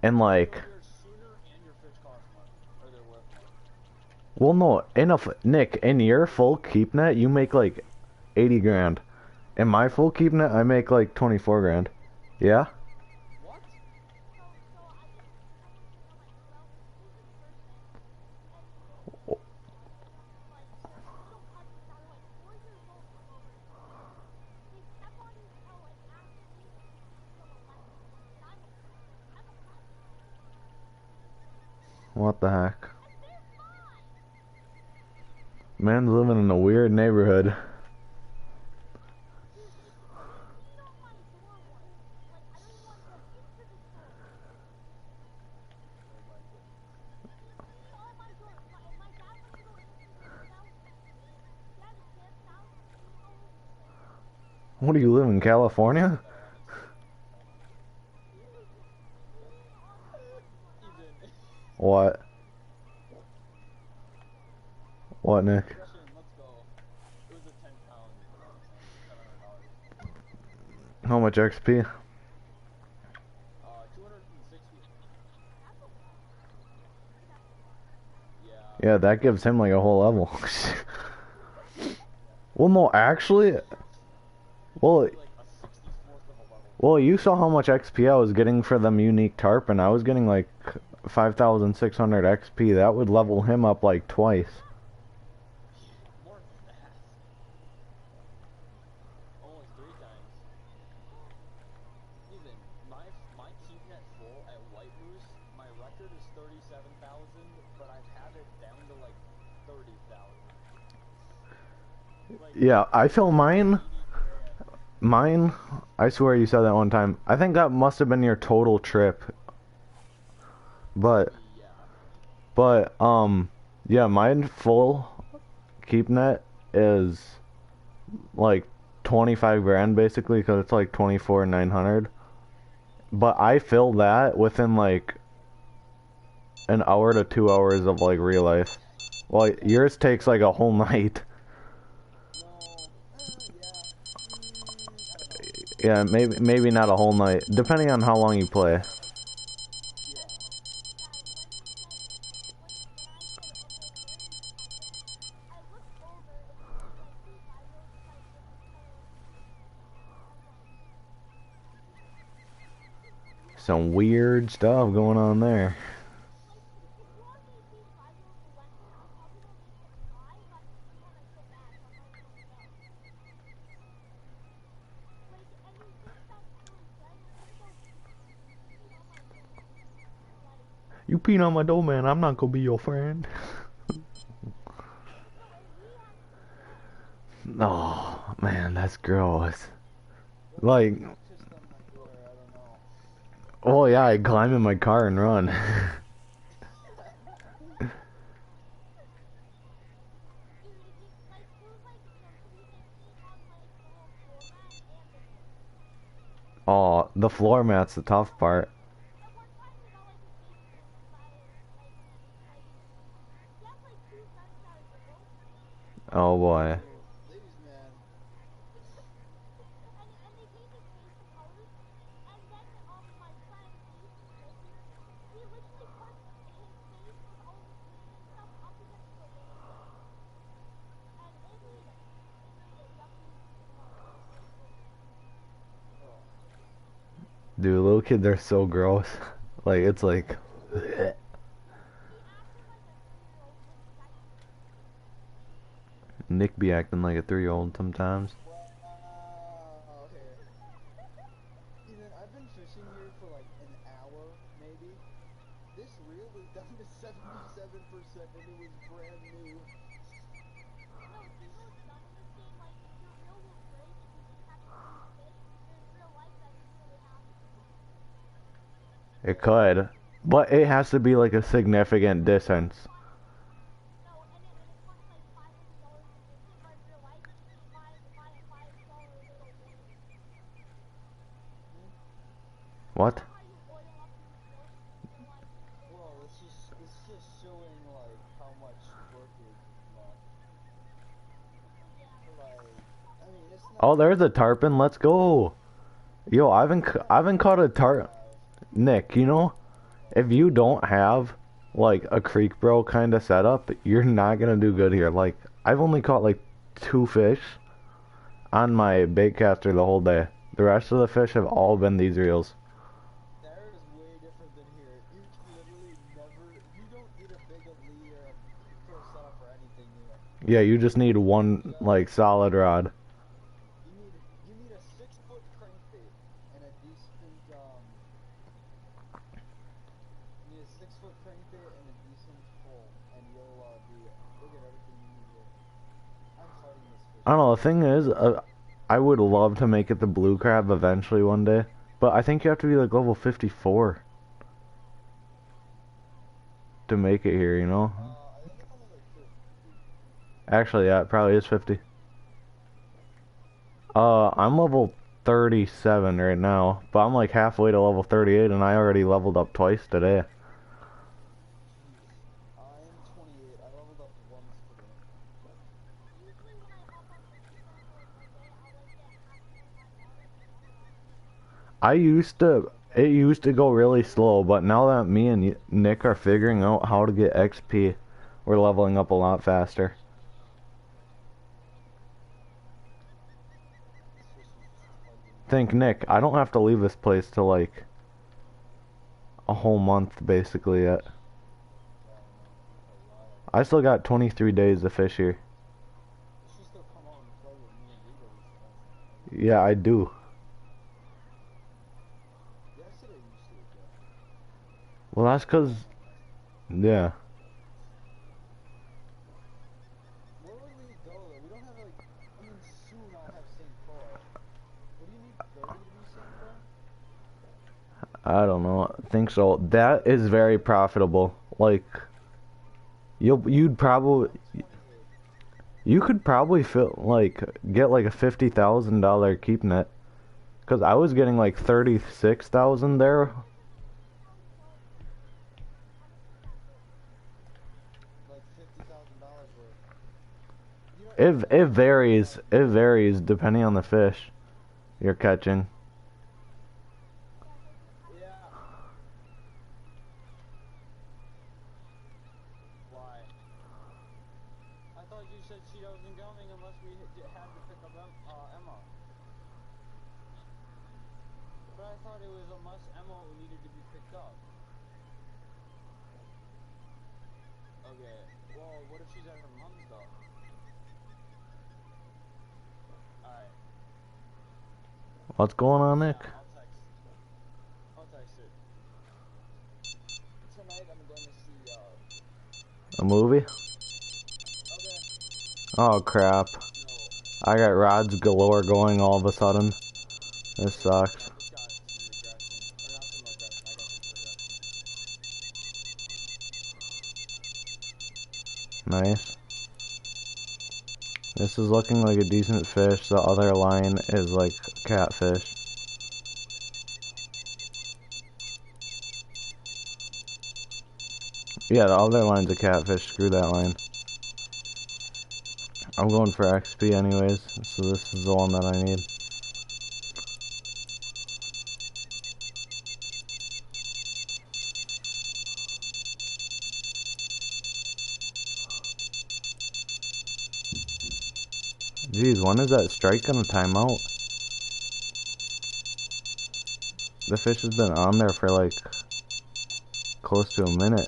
Speaker 1: and like,
Speaker 2: Your sooner and your fish cost more. Or they're worth more.
Speaker 1: well, no, Nick, in your full keep net, you make like 80 grand. In my full keep net, I make like 24 grand. Yeah?
Speaker 2: What?
Speaker 1: What the heck? Man's living in a weird neighborhood. What do you live in California? What? What, Nick?
Speaker 2: Let's go. It was a 10-pound. $700.
Speaker 1: How much XP?
Speaker 2: 260.
Speaker 1: Yeah, that gives him like a whole level. Well, no, actually, well, you saw how much XP I was getting for them unique tarpon. I was getting like 5,600 XP. That would level him up like twice.
Speaker 2: More than that. Almost 3 times. Even my keep net full at White Moose, my record is 37,000, but I've had it down to like 30,000. Like,
Speaker 1: Yeah, I feel mine. I swear you said that one time. I think that must have been your total trip. But,
Speaker 2: yeah.
Speaker 1: yeah, mine full keep net is like 25 grand basically, because it's like 24,900. But I fill that within like an hour to 2 hours of like real life. Well, yours takes like a whole night.
Speaker 2: No.
Speaker 1: Yeah, maybe not a whole night, depending on how long you play. Some weird stuff going on there. You peed on my door, man. I'm not gonna be your friend. Oh, man, that's gross. Like, oh yeah, I climb in my car and run. Oh, the floor mat's the tough part. Oh boy. Dude, little kids are so gross. Like, it's like... Nick be acting like a 3-year-old sometimes.
Speaker 2: Wow. Ethan, I've been fishing here for like an hour, maybe. This reel is down to 77% and it was brand new.
Speaker 1: It could. But it has to be like a significant distance. What?
Speaker 2: Well, it's just showing like how much work is left. Like, I mean, it's not.
Speaker 1: Oh, there's a tarpon. Let's go. Yo, I haven't caught a tarpon. Nick, you know, if you don't have like a creek bro kind of setup, you're not gonna do good here. Like, I've only caught like 2 fish on my bait caster the whole day. The rest of the fish have all been these reels.
Speaker 2: There is way different than here. You literally never. You don't need a big lead or a pro setup or anything here.
Speaker 1: Yeah, you just need one like solid rod.
Speaker 2: You need a 6-foot crankbait and a decent You need a 6-foot crankbait and a decent pole, and you'll get everything you need here. I'm fighting this fish.
Speaker 1: I don't know, the thing is, I would love to make it the blue crab eventually one day, but I think you have to be like level 54 to make it here, you know?
Speaker 2: I think I'm only like 50.
Speaker 1: Actually, yeah, it probably is 50. I'm level 37 right now, but I'm like halfway to level 38 and I already leveled up twice today.
Speaker 2: I'm 28. I leveled up once today.
Speaker 1: It used to go really slow, but now that me and Nick are figuring out how to get XP, we're leveling up a lot faster. Think, Nick, I don't have to leave this place till like a whole month basically yet. I still got 23 days to fish here. Yeah, I do. Well, that's cause, yeah.
Speaker 2: Where would we go though? We don't have like, I mean soon I'll have St. Croix. What do you need 30 to be St. Croix?
Speaker 1: I don't know. I think so. That is very profitable. Like, you'd probably, You could probably get like a $50,000 keep net. Cause I was getting like 36,000 there.
Speaker 2: Like $50,000 worth. You know,
Speaker 1: It varies. It varies depending on the fish you're catching.
Speaker 2: yeah. Why? I thought you said she wasn't coming unless we had to pick up Emma. But I thought it was unless Emma needed to be picked up. Okay. Well, what if she's at her mom's though? Alright.
Speaker 1: What's going on, Nick?
Speaker 2: Yeah, I'll text her. Tonight I'm going to see,
Speaker 1: A movie?
Speaker 2: okay.
Speaker 1: Oh crap.
Speaker 2: No.
Speaker 1: I got rods galore going all of a sudden. This sucks.
Speaker 2: I just got some regression. Or not some regression, I got some progression.
Speaker 1: Nice. This is looking like a decent fish. The other line is like catfish. Yeah, the other line's a catfish. Screw that line. I'm going for XP anyways, so this is the one that I need. Jeez, when is that strike gonna time out? The fish has been on there for like close to a minute.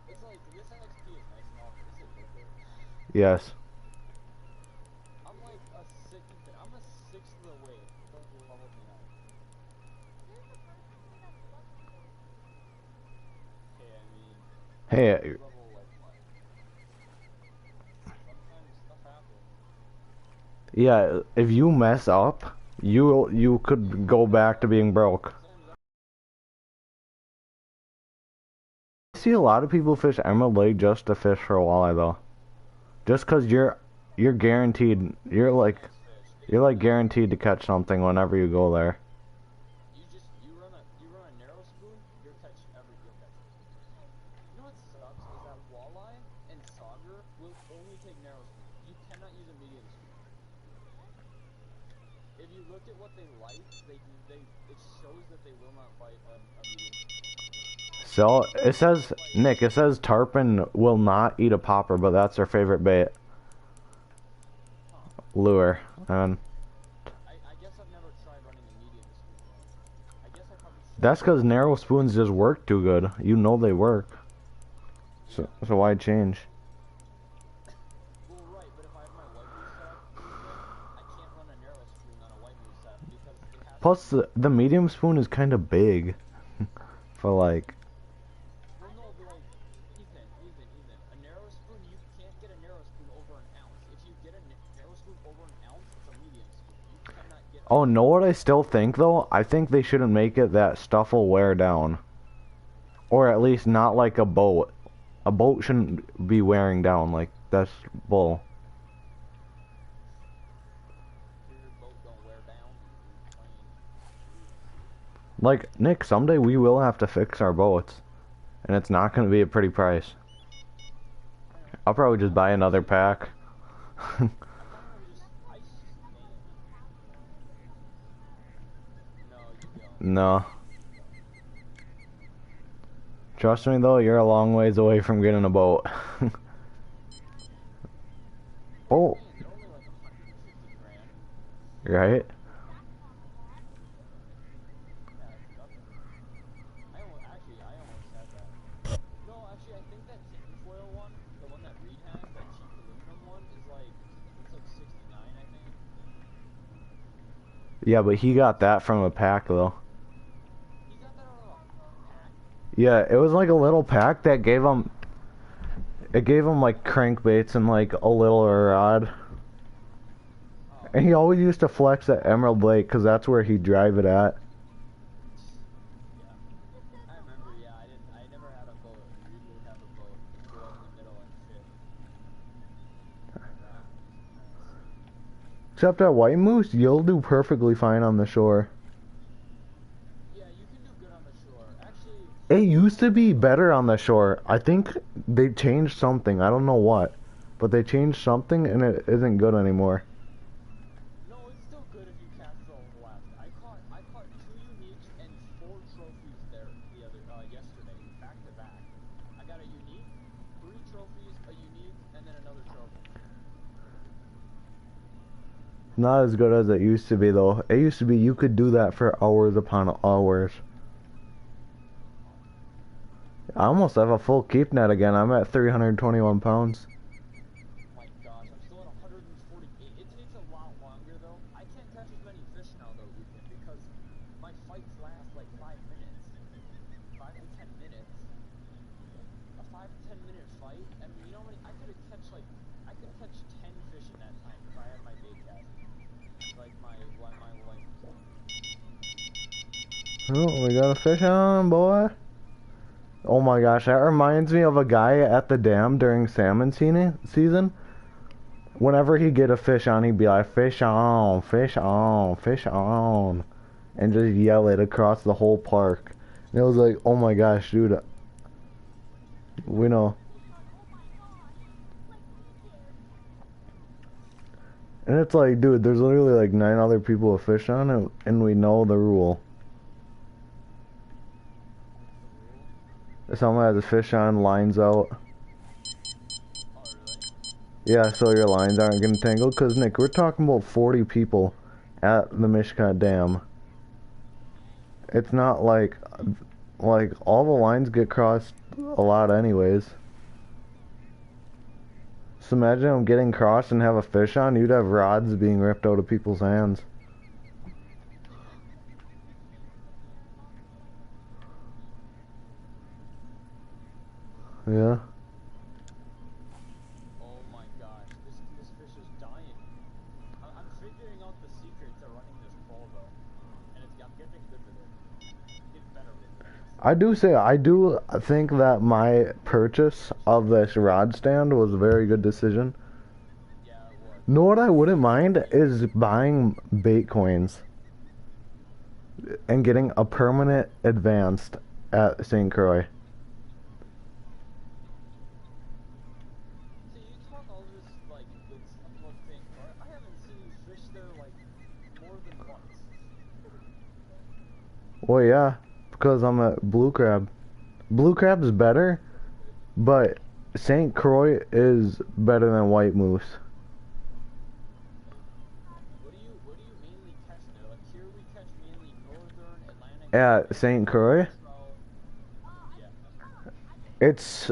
Speaker 2: It's like, this XP is nice and all, but is it worth it?
Speaker 1: Yes.
Speaker 2: I'm like I'm a sixth of the way to level 29. Okay, I mean,
Speaker 1: Hey,
Speaker 2: level like what? Sometimes stuff happens.
Speaker 1: yeah, if you mess up, you could go back to being broke. I see a lot of people fish Emerald Lake just to fish for a walleye though. Just 'cause you're guaranteed, you're like guaranteed to catch something whenever you go there.
Speaker 2: You run a narrow spoon, you'll catch you'll catch it. You know what sucks is that walleye and sauger will only take narrow spoon. You cannot use a medium spoon. If you look at what they like, it shows that they will not bite a medium spoon.
Speaker 1: So it says, Nick, it says tarpon will not eat a popper, but that's their favorite bait. Lure. And
Speaker 2: I guess I've never tried running a medium spoon though. I guess I probably should.
Speaker 1: that's 'cause narrow spoons just work too good. You know they work. So why change?
Speaker 2: Well, right, but if I have my white moose set I can't run a narrow spoon on a white moose set because it has
Speaker 1: Plus the medium spoon is kind of big for like.
Speaker 2: well, no, but like, Ethan. A narrow spoon, you can't get a narrow spoon over an ounce. If you get a narrow spoon over an ounce, it's a medium spoon. You cannot get.
Speaker 1: Oh, know what I still think though? I think they shouldn't make it that stuff will wear down. Or at least not like a boat. A boat shouldn't be wearing down, like, that's bull.
Speaker 2: Your boat don't wear down.
Speaker 1: Like, Nick, someday we will have to fix our boats. And it's not going to be a pretty price. I'll probably just buy another pack. No. Trust me though, you're a long ways away from getting a boat. Oh. Right?
Speaker 2: No, actually, I think that tinfoil one, the one that Reed has, that cheap aluminum one, it's like 69, I think.
Speaker 1: Yeah, but he got that from a pack though.
Speaker 2: He got that out of a pack?
Speaker 1: Yeah, it was like a little pack that gave him. It gave him like crankbaits and like a little rod.
Speaker 2: Oh.
Speaker 1: And he always used to flex at Emerald Lake because that's where he'd drive it at.
Speaker 2: Yeah. I remember, yeah, I never had a boat. Reed would have a boat. Go out in the middle and shit.
Speaker 1: Except at White Moose, you'll do perfectly fine on the shore.
Speaker 2: Yeah, you can do good on the shore. Actually,
Speaker 1: It used to be better on the shore. I think they changed something. I don't know what. But they changed something and it isn't good anymore.
Speaker 2: no, it's still good if you cast from left. I caught 2 uniques and 4 trophies there yesterday, back to back. I got a unique, 3 trophies, a unique, and then another trophy.
Speaker 1: Not as good as it used to be though. It used to be you could do that for hours upon hours. I almost have a full keep net again. I'm at 321 pounds.
Speaker 2: My gosh, I'm still at 148. It takes a lot longer though. I can't catch as many fish now though, Ethan, because my fights last like 5 minutes. 5 to 10 minutes. A 5 to 10 minute fight. I mean, you know how many? I could catch 10 fish in that time if I had my bait cast. Like my wife.
Speaker 1: Oh, we got a fish on, boy. Oh my gosh, that reminds me of a guy at the dam during salmon season. Whenever he'd get a fish on, he'd be like, fish on, fish on, fish on. And just yell it across the whole park. And it was like, oh my gosh, dude. We know. And it's like, dude, there's literally like 9 other people with fish on it, and we know the rule. If someone has a fish on, lines out.
Speaker 2: Oh, really?
Speaker 1: Yeah, so your lines aren't getting tangled. Cause Nick, we're talking about 40 people at the Mishkat Dam. It's not like all the lines get crossed a lot anyways. So imagine them getting crossed and have a fish on, you'd have rods being ripped out of people's hands. Yeah.
Speaker 2: Oh my gosh, this fish is dying. I'm figuring out the secret to running this pole though, and I'm getting good with it. Get better with it.
Speaker 1: I do think that my purchase of this rod stand was a very good decision.
Speaker 2: Yeah, it was.
Speaker 1: Know what I wouldn't mind is buying bait coins and getting a permanent advanced at St. Croix.
Speaker 2: So you talk all this like good stuff about St. Croix. I haven't seen you fish there like more than once.
Speaker 1: Well, yeah, because I'm a blue crab. Blue crab is better, but St. Croix is better than white moose.
Speaker 2: What do you mainly catch there? Like here we catch mainly northern Atlantic.
Speaker 1: At St. Croix,
Speaker 2: Yeah.
Speaker 1: it's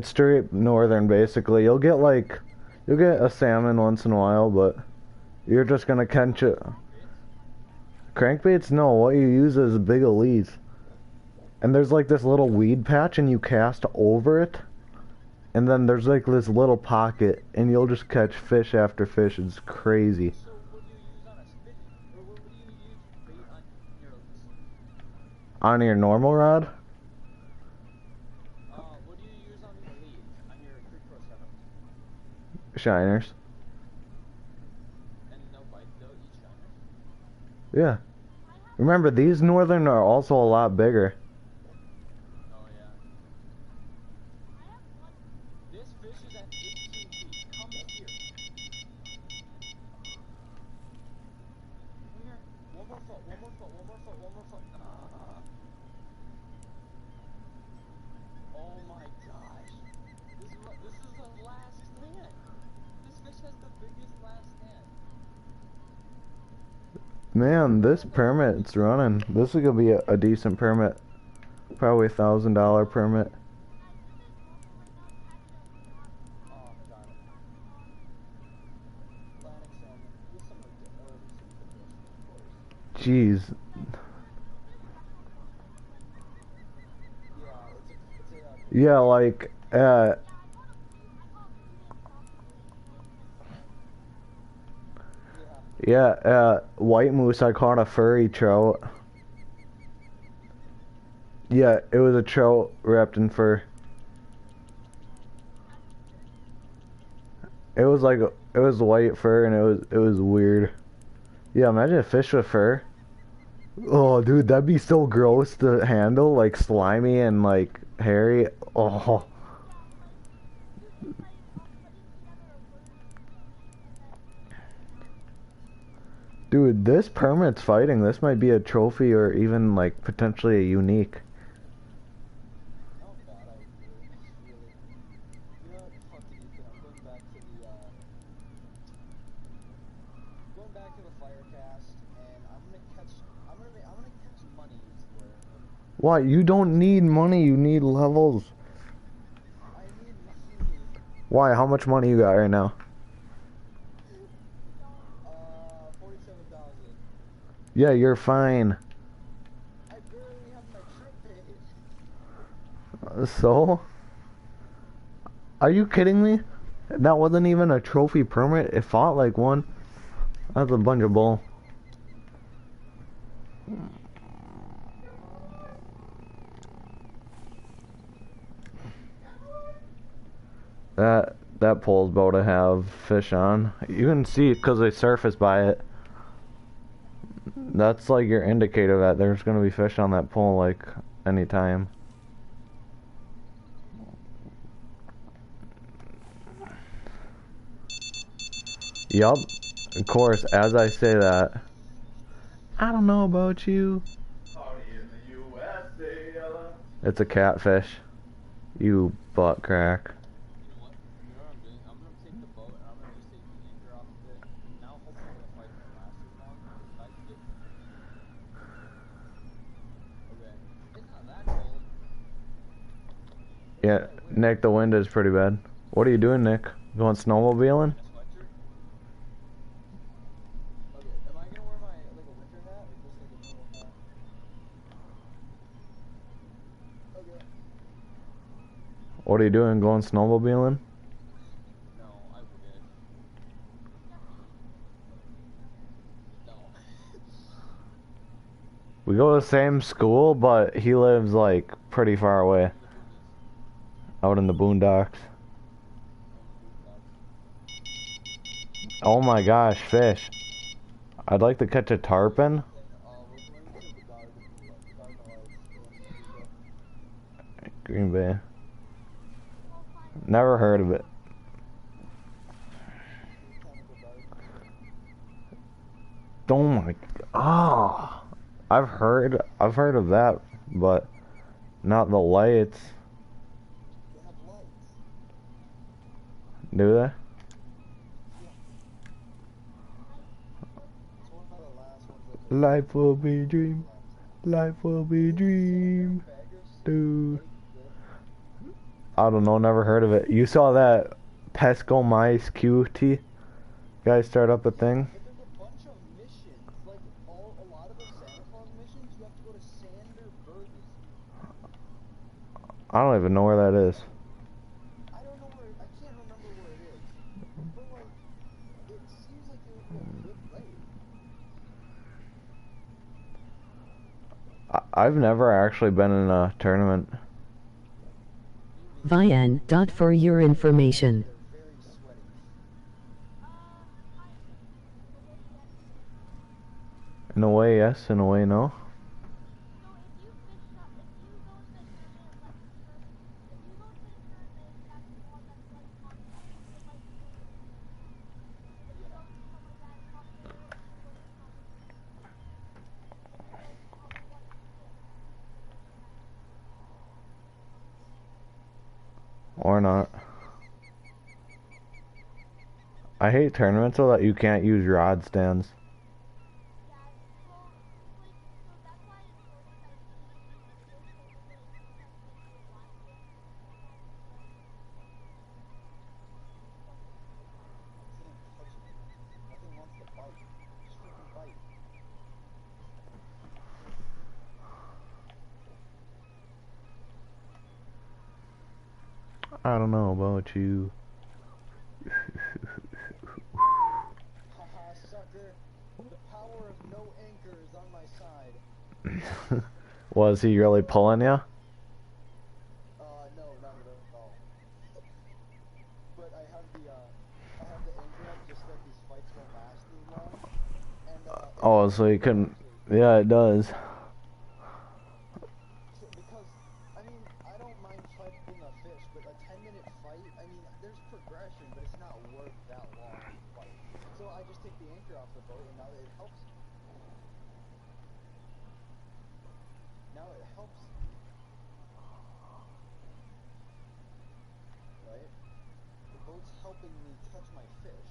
Speaker 1: straight northern basically. You'll get a salmon once in a while, but you're just gonna catch it. Crankbaits? No, what you use is big elites. And there's like this little weed patch and you cast over it. And then there's like this little pocket and you'll just catch fish after fish. It's crazy.
Speaker 2: So what do you use on a spinning? Or what do you use bait on your
Speaker 1: On your normal rod?
Speaker 2: what do you use on the elite? On your Creek Pro setup?
Speaker 1: Shiners.
Speaker 2: And they'll eat shiners?
Speaker 1: Yeah. Remember, these northern are also a lot bigger.
Speaker 2: Oh yeah. This fish is at 18 feet. Come here. Come here. One more foot, one more foot, one more foot, one more foot. Oh my gosh. This is the last stand. This fish has the biggest last stand.
Speaker 1: Man, this permit's running. This is gonna be a decent permit. Probably $1,000 permit.
Speaker 2: Oh, got it. Atlantic salmon. There's some of course.
Speaker 1: Jeez. Yeah, like, White Moose, I caught a furry trout. Yeah, it was a trout wrapped in fur. It was like It was white fur and it was weird. Yeah, imagine a fish with fur. Oh, dude, that'd be so gross to handle, like slimy and like hairy. Oh, dude, this permit's fighting. This might be a trophy or even like potentially a unique.
Speaker 2: Oh god, I really. You know what? Fuck it, Ethan. I'm going back to the Firecast, and I'm gonna catch money, is where.
Speaker 1: Why? You don't need money. You need levels.
Speaker 2: I need money.
Speaker 1: Why? How much money you got right now?
Speaker 2: 47,000.
Speaker 1: Yeah, you're fine.
Speaker 2: I barely have my trip paid.
Speaker 1: So? Are you kidding me? That wasn't even a trophy permit. It fought like one. That's a bunch of bull. That pole's about to have fish on. You can see it because they surface by it. That's like your indicator that there's gonna be fish on that pole like anytime. Yup. Of course, as I say that. I don't know about you. It's a catfish. You butt crack.
Speaker 2: You know what I'm doing? I'm gonna take the boat and I'm gonna just take the anchor off of it. Now hopefully the fight won't last as long. If I can get. Okay. It's not that cold.
Speaker 1: Yeah, Nick, the wind is pretty bad. What are you doing, Nick? Going snowmobiling?
Speaker 2: A sweatshirt? Okay. Am I gonna wear my like a winter hat or just like a normal hat? Okay.
Speaker 1: What are you doing? Going snowmobiling?
Speaker 2: No, I forget. No.
Speaker 1: We go to the same school, but he lives like pretty far away. Out in the boondocks. Oh my gosh, fish. I'd like to catch a tarpon. Green Bay. Never heard of it. Oh my, ah, I've heard of that, but not the lights. Do they? Life will be a dream. Life will be a dream. Dude. I don't know, never heard of it. You saw that Pesco Mice QT guy start up a thing?
Speaker 2: But there's a bunch of missions. Like a lot of the Santa Claus missions, you have to go to Sander Burgess.
Speaker 1: I don't even know where that is.
Speaker 2: I don't know where. I can't remember where it is. But like, it seems like it would be a good rate.
Speaker 1: I've never actually been in a tournament.
Speaker 3: Vian. For your information.
Speaker 2: They're very sweaty.
Speaker 1: In a way, yes. In a way, no. Or not. I hate tournaments so that you can't use rod stands.
Speaker 2: Nothing wants to bite. Just freaking bite.
Speaker 1: I don't know about you.
Speaker 2: Haha, sucker. The power of no anchor is on my side.
Speaker 1: Was he really pulling you?
Speaker 2: No, not at all. But I have the anchor up
Speaker 1: Oh, so you couldn't. Yeah, it does.
Speaker 2: Because, I mean, I don't mind fighting a fish, but a 10-minute fight, I mean, there's progression, but it's not worth that long fight. So I just take the anchor off the boat, and now it helps. Now it helps. Right? The boat's helping me catch my fish.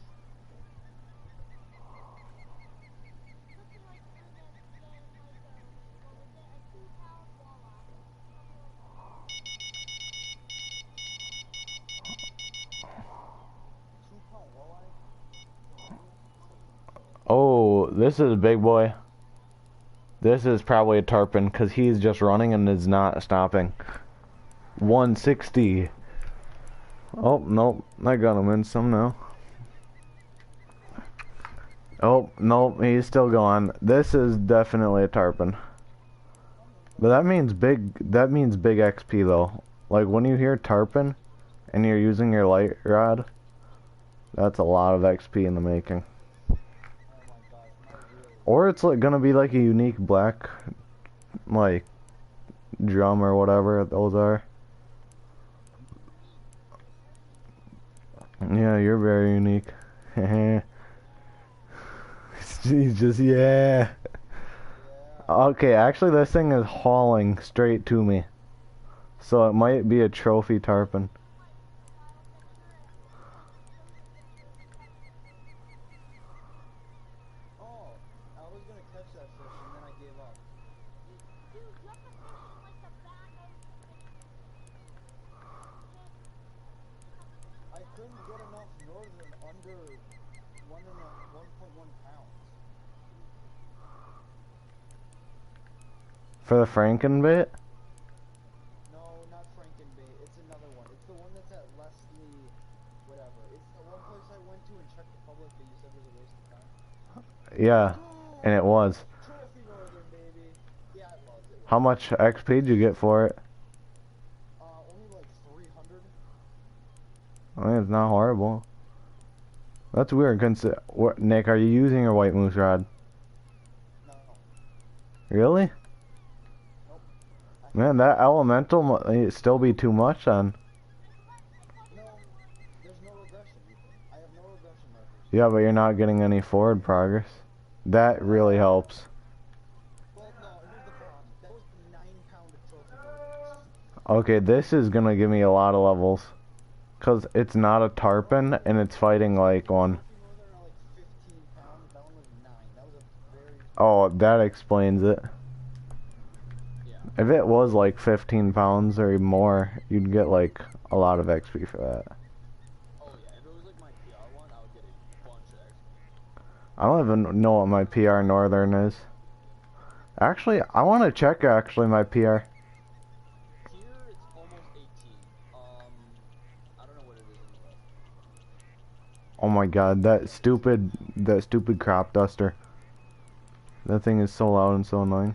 Speaker 1: Oh, this is a big boy. This is probably a tarpon because he's just running and is not stopping. 160. Oh, nope. I got him in some now. Oh, nope. He's still going. This is definitely a tarpon. But that means big XP though. Like when you hear tarpon and you're using your light rod, that's a lot of XP in the making. Or it's like gonna be like a unique black like drum or whatever those are. Yeah, you're very unique. He's just yeah. Okay, actually this thing is hauling straight to me. So it might be a trophy tarpon.
Speaker 2: Oh, I was gonna catch that fish and then I gave up. I couldn't get enough northern under 1.1 pounds.
Speaker 1: For the Frankenbait?
Speaker 2: No, not Frankenbait. It's another one. It's the one that's at Leslie, whatever. It's the one place I went to in Czech Republic that you said was a waste of time.
Speaker 1: Yeah, and it was.
Speaker 2: Trophy northern, baby. Yeah, it was.
Speaker 1: How much XP did you get for it?
Speaker 2: Only like 300.
Speaker 1: I mean, it's not horrible. That's weird. Nick, are you using your white moose rod?
Speaker 2: No.
Speaker 1: Really?
Speaker 2: Nope.
Speaker 1: Man, that elemental might still be too much then.
Speaker 2: No, there's no regression. I have no regression markers.
Speaker 1: Yeah, but you're not getting any forward progress. That really helps.
Speaker 2: Well, no, here's the problem. That was 9 pound trophy northern.
Speaker 1: Okay, this is gonna give me a lot of levels. Cause it's not a tarpon and it's fighting like one.
Speaker 2: Trophy northern are like 15 pounds. That one was 9. That was a very...
Speaker 1: Oh, that explains it.
Speaker 2: Yeah.
Speaker 1: If it was like 15 pounds or more, you'd get like a lot of XP for that.
Speaker 2: Oh yeah, if it was like my PR one, I would get a bunch of XP.
Speaker 1: I don't even know what my PR northern is. Actually, I want to check actually my PR.
Speaker 2: Here, it's almost 18. I don't know what it is in the rest.
Speaker 1: Oh my god, that stupid crop duster. That thing is so loud and so annoying.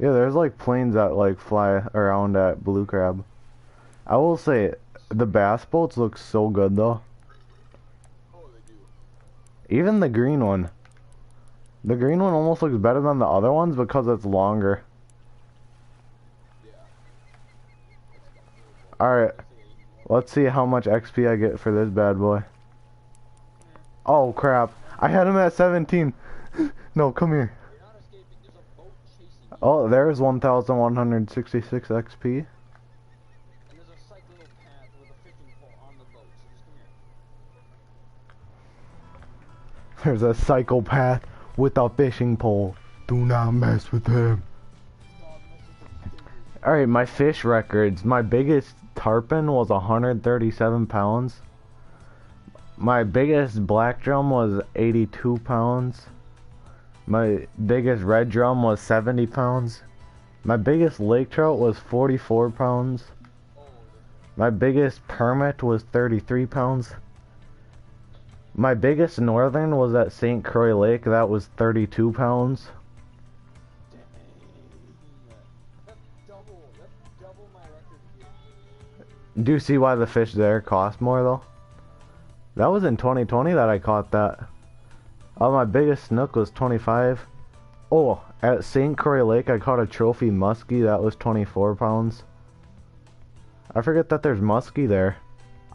Speaker 1: Yeah, there's like planes that like fly around at Blue Crab. I will say, the bass boats look so good though.
Speaker 2: Oh, they do.
Speaker 1: Even the green one. The green one almost looks better than the other ones because it's longer.
Speaker 2: Yeah.
Speaker 1: Alright, let's see how much XP I get for this bad boy. Oh crap, I had him at 17. No, come here.
Speaker 2: You're not escaping. There's a boat chasing you.
Speaker 1: Oh, there's 1,166 XP.
Speaker 2: And there's a cycling path with a fishing pole on the boat. So just come here.
Speaker 1: There's a psychopath with a fishing pole. Do not mess with him.
Speaker 2: Dog messes with these fingers.
Speaker 1: Alright, my fish records. My biggest tarpon was 137 pounds. My biggest black drum was 82 pounds. My biggest red drum was 70 pounds. My biggest lake trout was 44 pounds. My biggest permit was 33 pounds. My biggest northern was at St. Croix Lake. That was 32 pounds.
Speaker 2: That's double my record here.
Speaker 1: Do you see why the fish there cost more though? That was in 2020 that I caught that. Oh, my biggest snook was 25. Oh, at St. Croix Lake, I caught a trophy muskie that was 24 pounds. I forget that there's muskie there.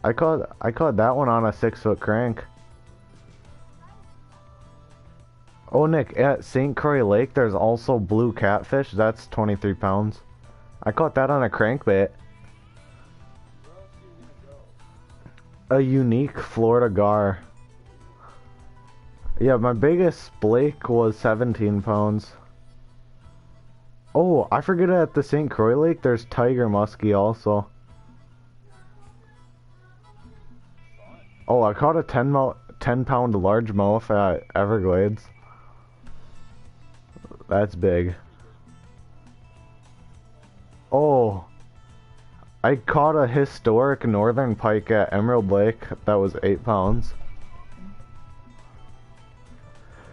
Speaker 1: I caught that one on a 6-foot crank. Oh, Nick, at St. Croix Lake, there's also blue catfish. That's 23 pounds. I caught that on a crankbait.
Speaker 2: Where else are you gonna go?
Speaker 1: A unique Florida gar. Yeah, my biggest Blake was 17 pounds. Oh, I forget at the St. Croix Lake, there's tiger muskie also. Oh, I caught a 10-pound largemouth at Everglades. That's big. Oh, I caught a historic northern pike at Emerald Lake that was 8 pounds.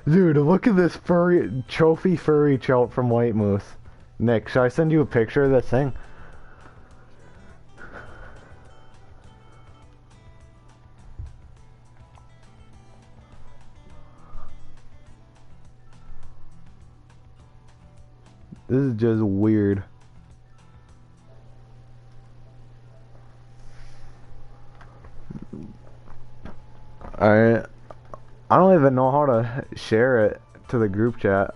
Speaker 1: Dude, look at this trophy furry trout from White Moose. Nick, should I send you a picture of this thing? This is just weird. Alright. I don't even know how to share it to the group chat.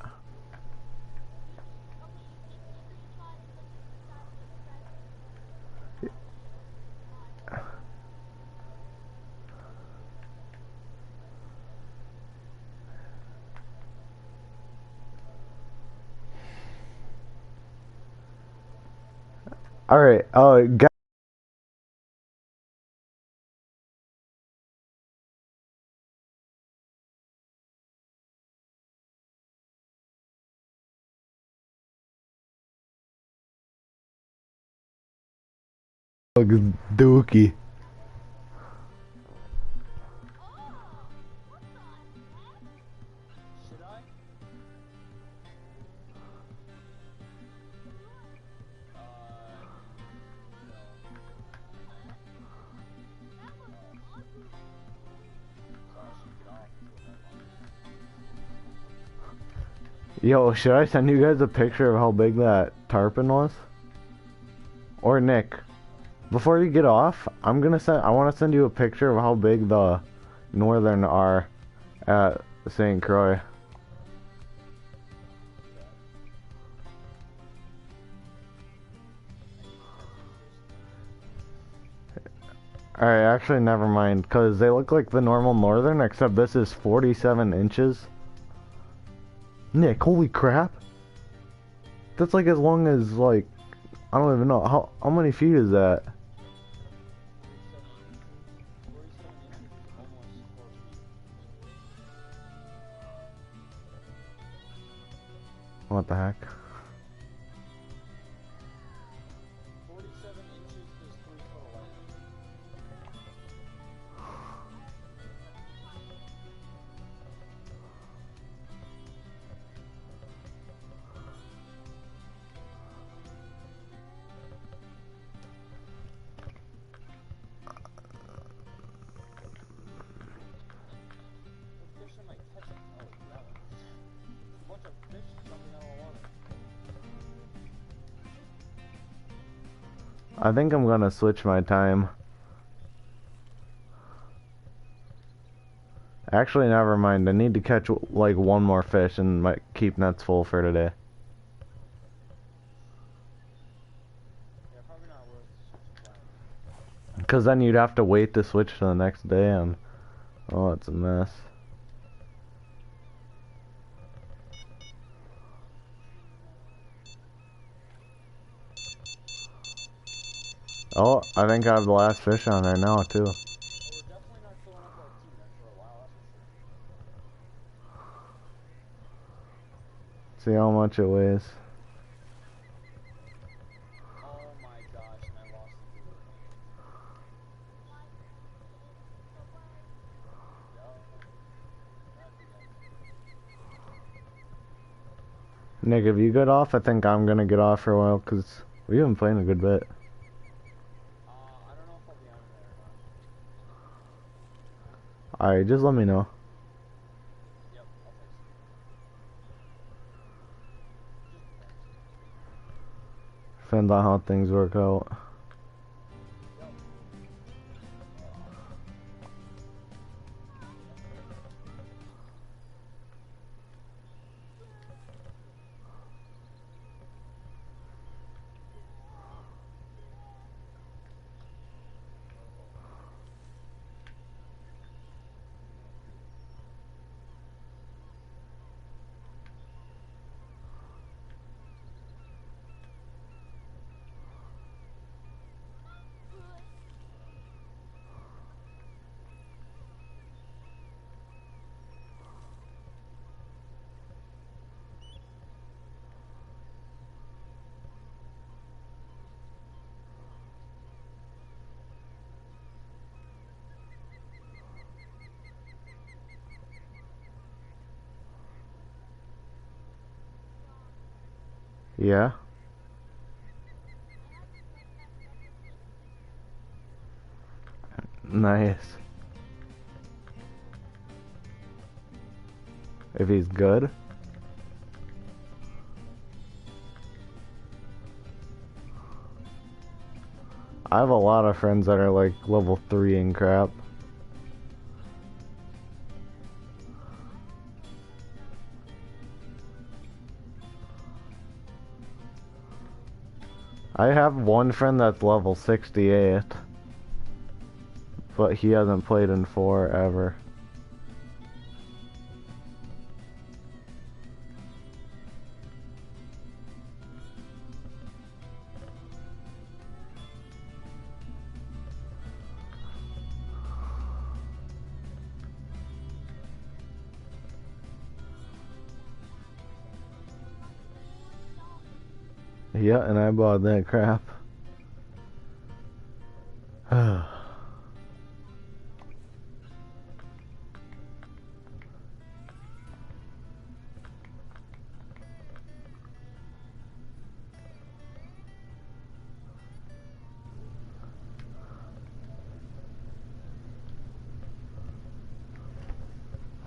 Speaker 1: Alright, Dookie.
Speaker 2: Should I?
Speaker 1: Yo, should I send you guys a picture of how big that tarpon was? Or Nick, before you get off, I want to send you a picture of how big the northern are at St. Croix. Alright, actually never mind, because they look like the normal northern, except this is 47 inches. Nick, holy crap! That's like as long as, like, I don't even know, how many feet is that?
Speaker 2: 47 inches is almost 4 feet.
Speaker 1: What the heck?
Speaker 2: 47 inches is 3'11". What fish am I catching? Oh, that one. A bunch of fish jumping out of the water.
Speaker 1: I think I'm gonna switch my time. Actually, never mind. I need to catch like one more fish and my keep nets full for today.
Speaker 2: Yeah, probably not worth switching time.
Speaker 1: Because then you'd have to wait to switch to the next day, and oh, it's a mess. Oh, I think I have the last fish on there now too.
Speaker 2: Well, we're definitely not filling up our team net for a while, that's for sure.
Speaker 1: See how much it weighs.
Speaker 2: Oh my gosh, and I lost the lure.
Speaker 1: Nick, if you get off, I think I'm gonna get off for a while, because we've been playing a good bit.
Speaker 2: I don't know if I'll be on there or not.
Speaker 1: Alright, just let me know.
Speaker 2: Yep.
Speaker 1: Depends on how things work out. Yeah. Nice. If he's good. I have a lot of friends that are like level 3 and crap. I have one friend that's level 68, but he hasn't played in forever. Yeah, and I bought that crap.